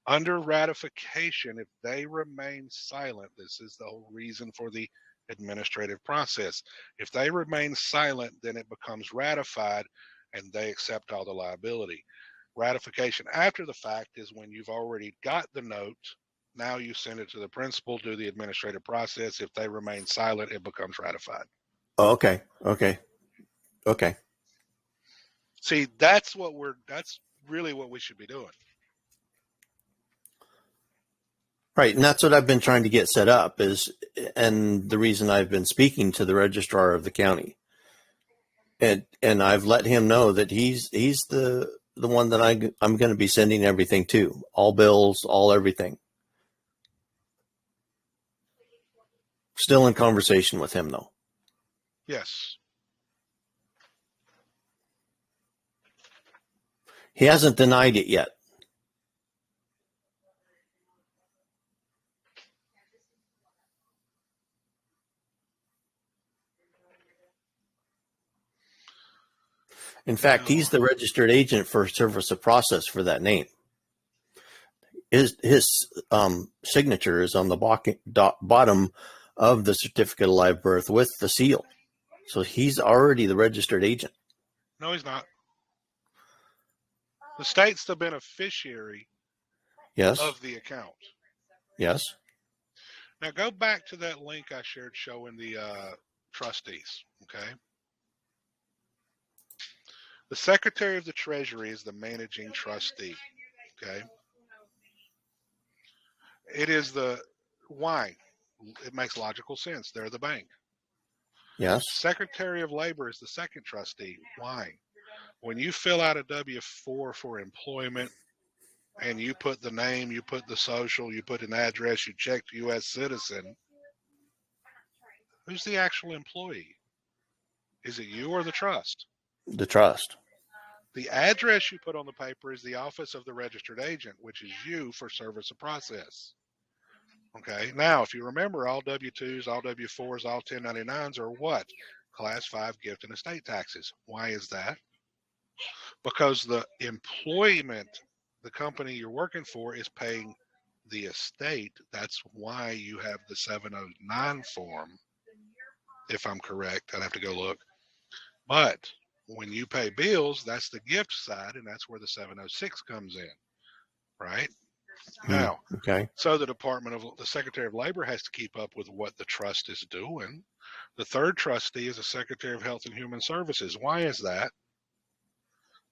Under ratification, if they remain silent, this is the whole reason for the administrative process. If they remain silent, then it becomes ratified and they accept all the liability. Ratification after the fact is when you've already got the note. Now you send it to the principal, do the administrative process. If they remain silent, it becomes ratified. Okay. See, that's really what we should be doing. Right, and that's what I've been trying to get set up and the reason I've been speaking to the registrar of the county. And I've let him know that he's the one that I'm going to be sending everything to, all bills, all everything. Still in conversation with him though. Yes. He hasn't denied it yet. In fact, he's the registered agent for service of process for that name. His signature is on the bottom of the certificate of live birth with the seal. So he's already the registered agent. No, he's not. The state's the beneficiary of the account. Yes. Now go back to that link I shared showing the trustees, okay? The Secretary of the Treasury is the managing trustee, okay? It is why? It makes logical sense. They're the bank. Yes. Secretary of Labor is the second trustee. Why? When you fill out a W-4 for employment and you put the name, you put the social, you put an address, you check U.S. citizen, who's the actual employee? Is it you or the trust? The trust. The address you put on the paper is the office of the registered agent, which is you for service of process. Okay. Now, if you remember, all W-2s, all W-4s, all 1099s are what? Class 5 gift and estate taxes. Why is that? Because the employment, the company you're working for, is paying the estate. That's why you have the 709 form, if I'm correct. I'd have to go look. But when you pay bills, that's the gift side, and that's where the 706 comes in, right? Now, okay. So the Secretary of Labor has to keep up with what the trust is doing. The third trustee is the Secretary of Health and Human Services. Why is that?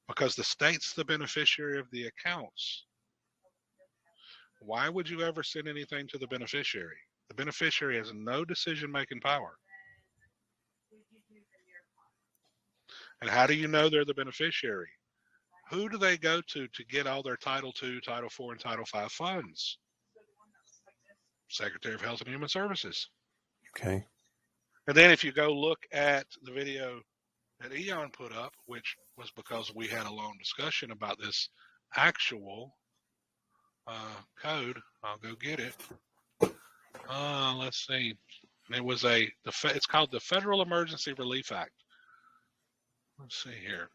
Because the state's the beneficiary of the accounts. Why would you ever send anything to the beneficiary? The beneficiary has no decision-making power. And how do you know they're the beneficiary? Who do they go to get all their Title II, Title IV, and Title V funds? Secretary of Health and Human Services. Okay. And then if you go look at the video that Eon put up, which was because we had a long discussion about this actual code, I'll go get it. Let's see. It was it's called the Federal Emergency Relief Act. Let's see here.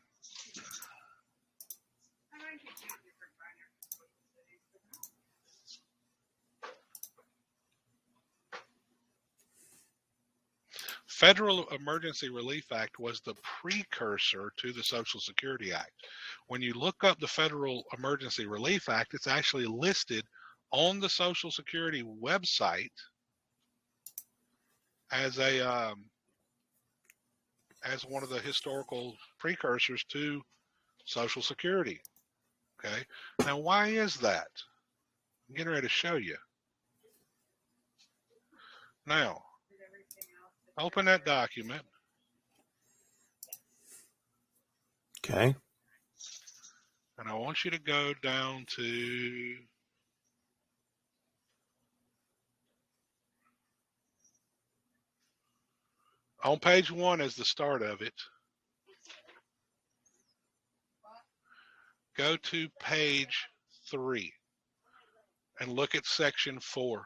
Federal Emergency Relief Act was the precursor to the Social Security Act. When you look up the Federal Emergency Relief Act, it's actually listed on the Social Security website as as one of the historical precursors to Social Security. Okay. Now, why is that? I'm getting ready to show you. Now, open that document. Okay. And I want you to go down to on page 1 is the start of it. Go to page 3 and look at section 4.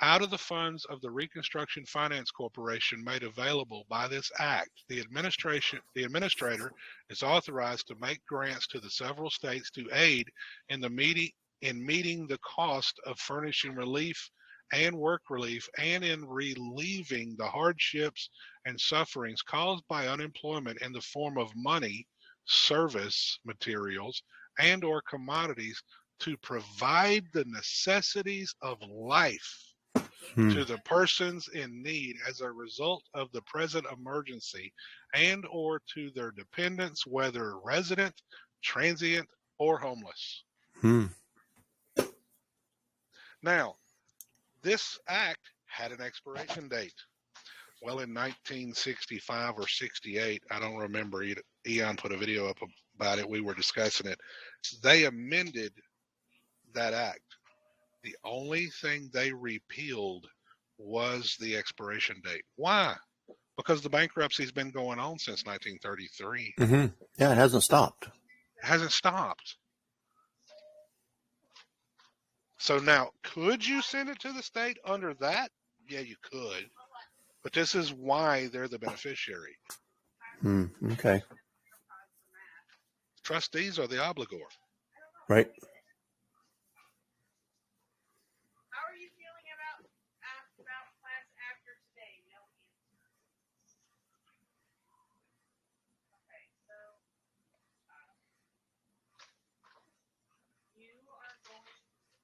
Out of the funds of the Reconstruction Finance Corporation made available by this act, the administrator is authorized to make grants to the several states to aid in meeting the cost of furnishing relief and work relief and in relieving the hardships and sufferings caused by unemployment in the form of money, service, materials, and or commodities to provide the necessities of life to the persons in need as a result of the present emergency and or to their dependents, whether resident, transient, or homeless. Now, this act had an expiration date. Well, in 1965 or 68, I don't remember, Eon put a video up about it, we were discussing it. They amended that act. The only thing they repealed was the expiration date. Why? Because the bankruptcy's been going on since 1933. Yeah, it hasn't stopped. It hasn't stopped. So now, could you send it to the state under that? Yeah, you could. But this is why they're the beneficiary. Okay. Trustees are the obligor. Right. How are you feeling about class after today? No answer. Okay, so you are going to have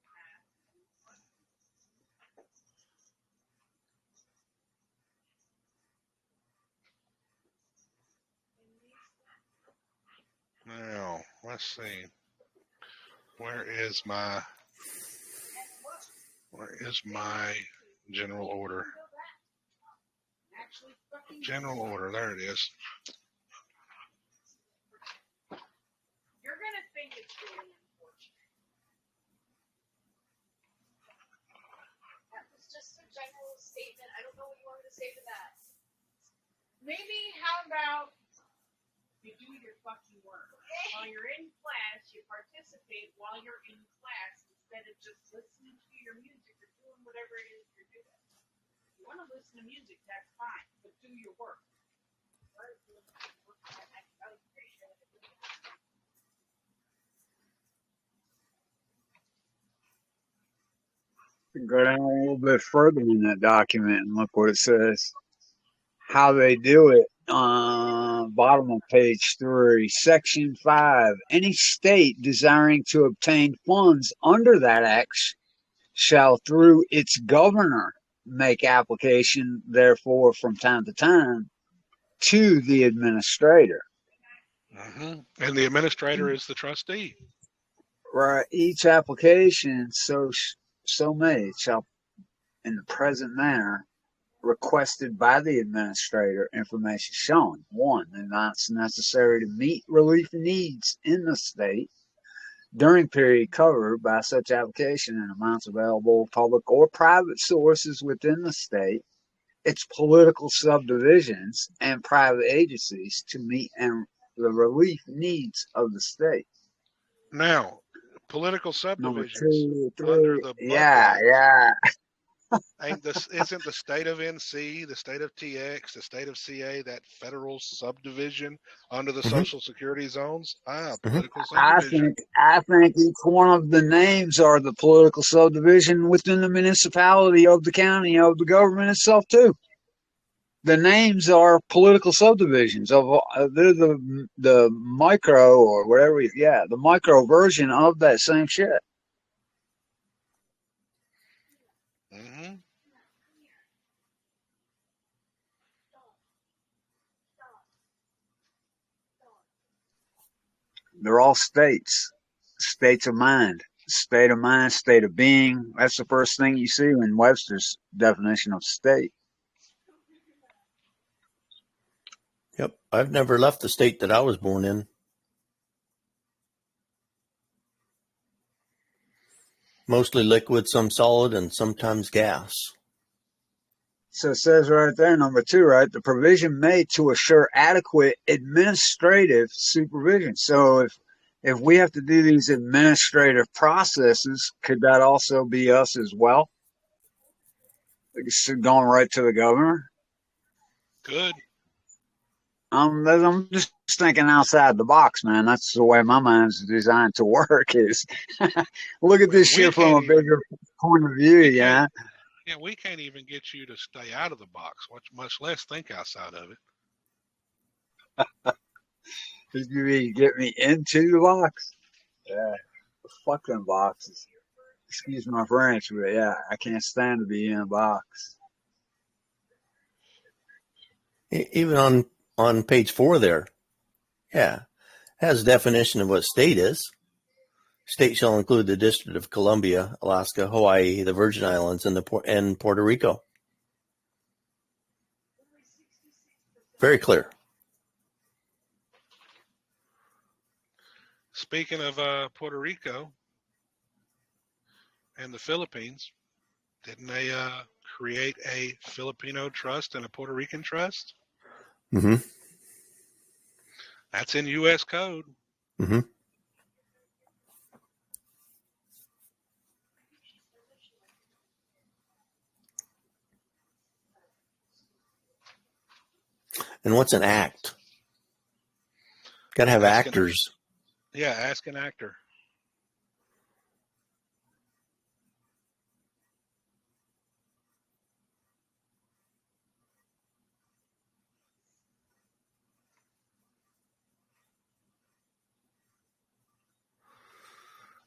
Now, let's see. Where is my general order? General order, there it is. You're going to think it's really unfortunate. That was just a general statement. I don't know what you wanted to say to that. Maybe how about you do your fucking work. While you're in class, you participate while you're in class instead of just listening to your music or doing whatever it is you're doing. If you want to listen to music, that's fine, but do your work. Go down a little bit further in that document and look what it says. How they do it. Bottom of page 3, section 5. Any state desiring to obtain funds under that act shall, through its governor, make application, therefore, from time to time, to the administrator. And the administrator is the trustee. Right. Each application so made shall, in the present manner, requested by the administrator, information showing 1. the amounts necessary to meet relief needs in the state during period covered by such application and amounts available public or private sources within the state, its political subdivisions and private agencies to meet and the relief needs of the state. Now, political subdivisions Number 2, 3, under the yeah. Isn't the state of NC, the state of TX, the state of CA that federal subdivision under the Hmm. social security zones? Hmm. Political subdivision. I think each one of the names are the political subdivision within the municipality of the county of the government itself too. The names are political subdivisions of they're the micro or whatever. Yeah, the micro version of that same shit. Hmm. They're all states, states of mind, state of mind, state of being. That's the first thing you see in Webster's definition of state. Yep. I've never left the state that I was born in. Mostly liquid, some solid, and sometimes gas. So it says right there, number 2, right? The provision made to assure adequate administrative supervision. So if we have to do these administrative processes, could that also be us as well? It's going right to the governor. Good. I'm just thinking outside the box, man. That's the way my mind's designed to work. Is look at Well, this we shit from can't a even. bigger point of view. We can't. Yeah, Yeah, we can't even get you to stay out of the box, much less think outside of it. you mean get me into the box? Yeah, fuck them boxes. Excuse my French, but yeah, I can't stand to be in a box. Even on page 4 there, yeah, has a definition of what state is. State shall include the District of Columbia, Alaska, Hawaii, the Virgin Islands, and Puerto Rico. Very clear. Speaking of Puerto Rico and the Philippines, didn't they create a Filipino trust and a Puerto Rican trust? Mm-hmm. That's in U.S. code. Mm-hmm. And what's an act? Got to have actors. Yeah, ask an actor.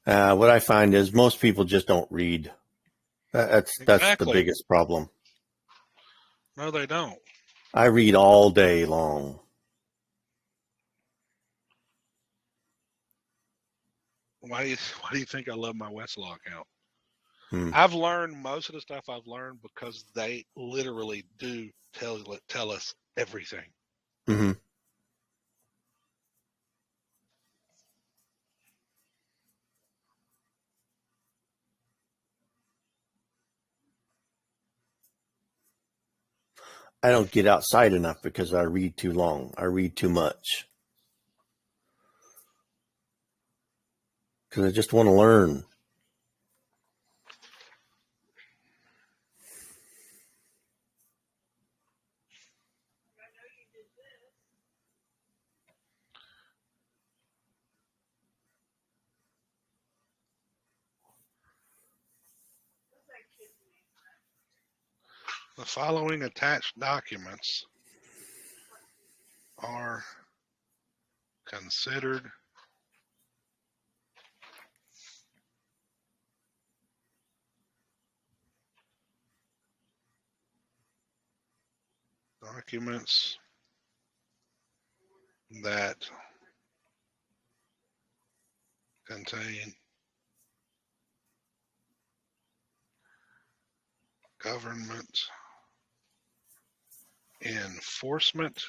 What I find is most people just don't read. That's the biggest problem. No, they don't. I read all day long. Why do you think I love my Westlaw account? Hmm. I've learned most of the stuff I've learned because they literally do tell us everything. Mm-hmm. I don't get outside enough because I read too long. I read too much. Because I just want to learn. The following attached documents are considered documents that contain government enforcement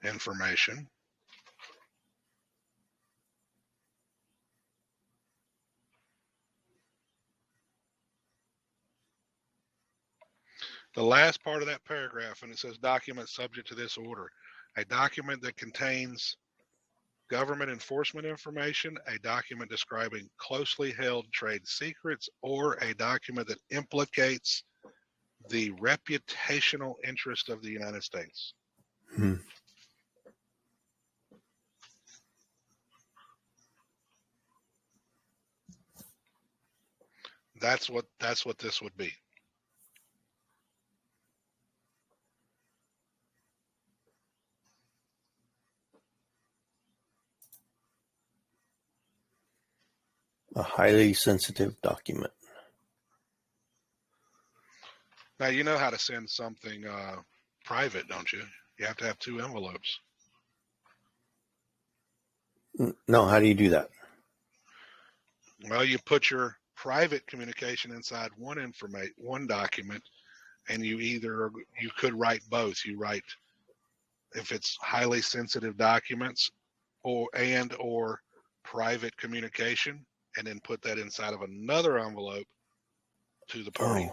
information, the last part of that paragraph, and it says document subject to this order. A document that contains government enforcement information, a document describing closely held trade secrets, or a document that implicates the reputational interest of the United States. Hmm. That's what this would be. A highly sensitive document. Now you know how to send something private, don't you? You have to have 2 envelopes. No, how do you do that? Well, you put your private communication inside one document, and you could write both. You write, if it's highly sensitive documents or private communication, and then put that inside of another envelope to the party.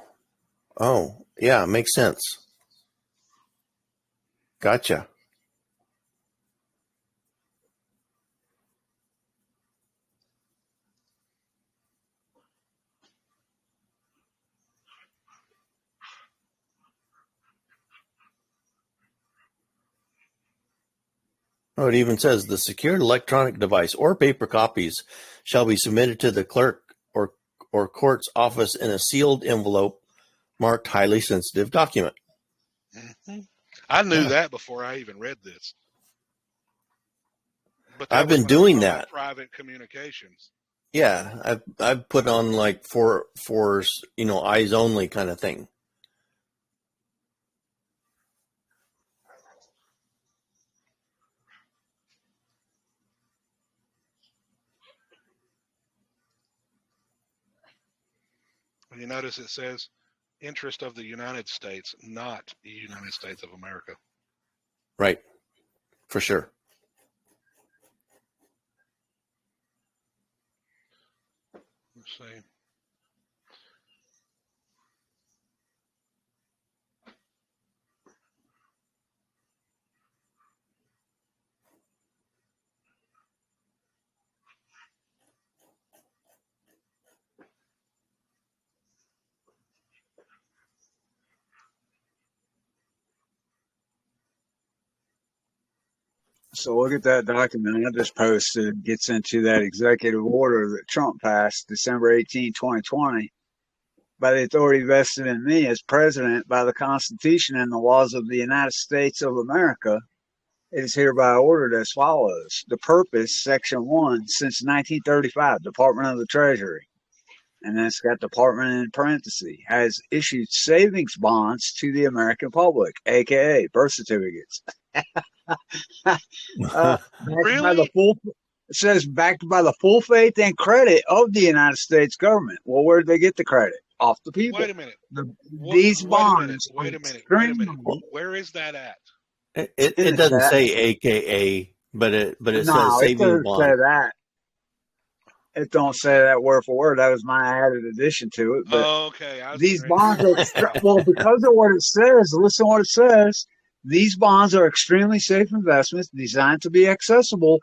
Oh, yeah, makes sense. Gotcha. Oh, it even says the secured electronic device or paper copies shall be submitted to the clerk or court's office in a sealed envelope marked highly sensitive document. Mm-hmm. I knew that before I even read this. But I've been doing that. Private communications. Yeah, I've put on like for eyes only kind of thing. And you notice it says interest of the United States, not the United States of America. Right, for sure. Let's see. So look at that document I just posted. Gets into that executive order that Trump passed December 18, 2020, by the authority vested in me as president by the Constitution and the laws of the United States of America. It is hereby ordered as follows. The purpose, Section 1, since 1935, Department of the Treasury, and then it's got department in parentheses, has issued savings bonds to the American public, aka birth certificates. Really? It says backed by the full faith and credit of the United States government. Well, where did they get the credit? Off the people. Wait a minute. These bonds. Wait a minute. Where is that at? It doesn't say AKA, but it says savings bond. Say that. It don't say that word for word. That was my added addition to it. But okay. These bonds are because of what it says. Listen to what it says. These bonds are extremely safe investments designed to be accessible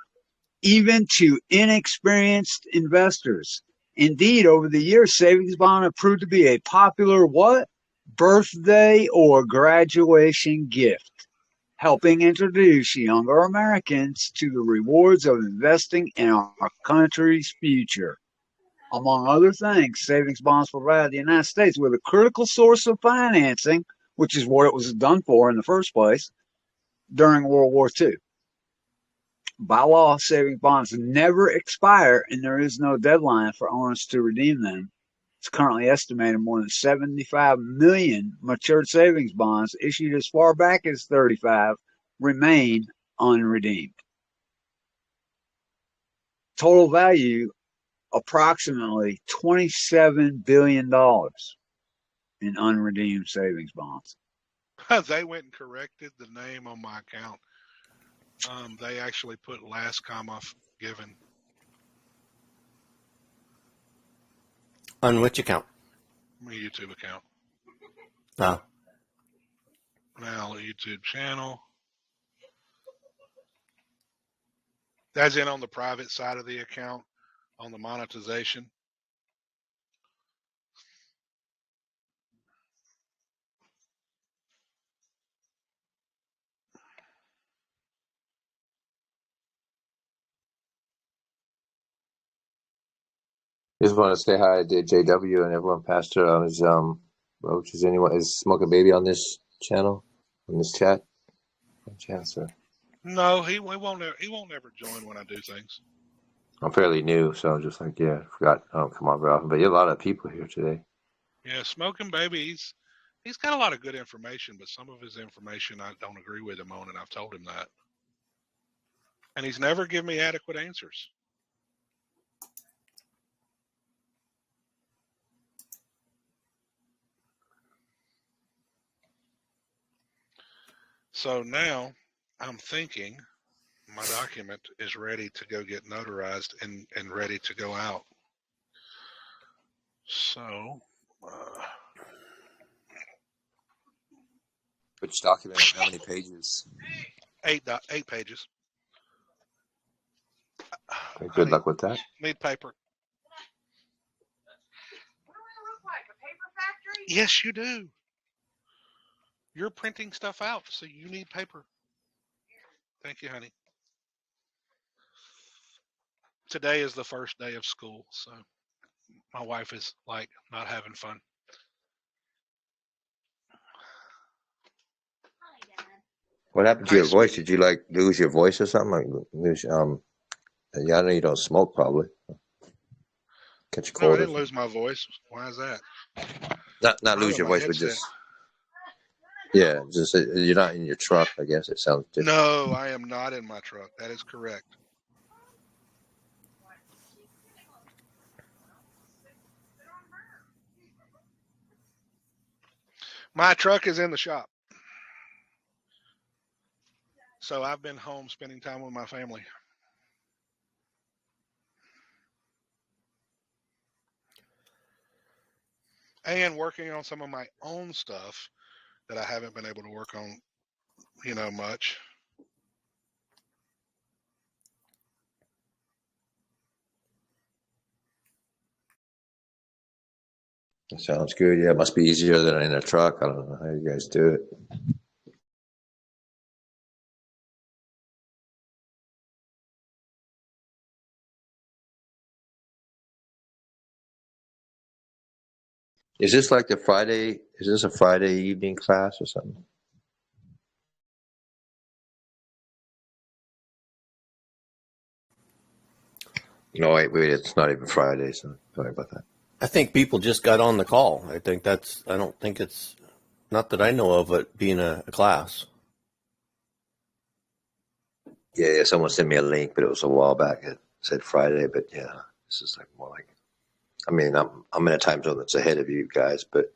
even to inexperienced investors. Indeed, over the years, savings bonds have proved to be a popular birthday or graduation gift, helping introduce younger Americans to the rewards of investing in our country's future. Among other things, savings bonds provide the United States with a critical source of financing, which is what it was done for in the first place, during World War II. By law, savings bonds never expire, and there is no deadline for owners to redeem them. It's currently estimated more than 75 million matured savings bonds issued as far back as 35 remain unredeemed. Total value, approximately $27 billion in unredeemed savings bonds. They went and corrected the name on my account. They actually put last comma given. On which account? My YouTube account. Oh. Now, YouTube channel. As in on the private side of the account, on the monetization. Just want to say hi to JW and everyone. Pastor is Roach. Is anyone is Smoking Baby on this channel, on this chat? Sir. No, he won't. He won't ever join when I do things. I'm fairly new, so I'm just like, yeah, I forgot. I don't come on very often, but you have a lot of people here today. Yeah, Smoking Baby. He's got a lot of good information, but some of his information I don't agree with him on, and I've told him that. And he's never given me adequate answers. So now I'm thinking my document is ready to go get notarized and ready to go out. So, Which document? How many pages? 8 pages. Okay, good luck with that. Need paper. What do we look like? A paper factory? Yes, you do. You're printing stuff out, so you need paper. Thank you, honey. Today is the first day of school, so my wife is like not having fun. What happened to your voice? Did you like lose your voice or something? Like lose yeah, I know you don't smoke probably. Catch a No, cold. I didn't lose my voice. Why is that? Not lose your my voice, but headset. just yeah, just you're not in your truck. I guess it sounds different. No, I am not in my truck. That is correct. My truck is in the shop. So I've been home spending time with my family. And working on some of my own stuff that I haven't been able to work on, much. That sounds good. Yeah, it must be easier than in a truck. I don't know how you guys do it. Is this like the Friday? Is this a Friday evening class or something? No, wait, it's not even Friday, so sorry about that. I think people just got on the call. I don't think it's, not that I know of it being a class. Yeah, someone sent me a link, but it was a while back. It said Friday, but yeah, this is like more like, I mean, I'm in a time zone that's ahead of you guys, but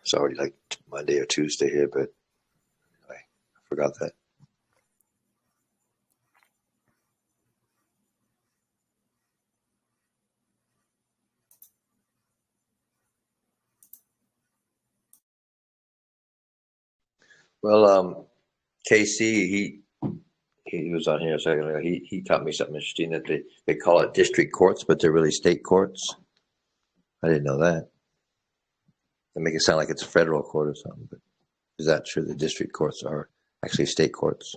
it's already like Monday or Tuesday here, but anyway, I forgot that. Well, KC, he was on here a second ago. He taught me something interesting that they call it district courts, but they're really state courts. I didn't know that. They make it sound like it's a federal court or something, but is that true? The district courts are actually state courts.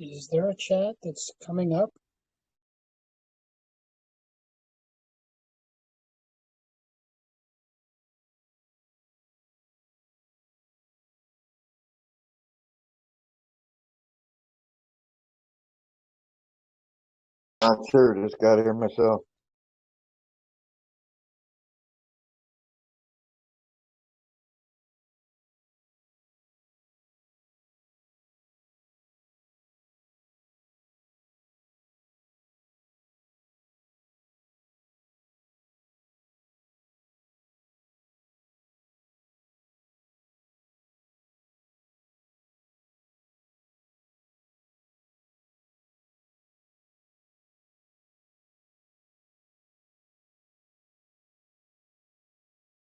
Is there a chat that's coming up? Not sure. Just got here myself.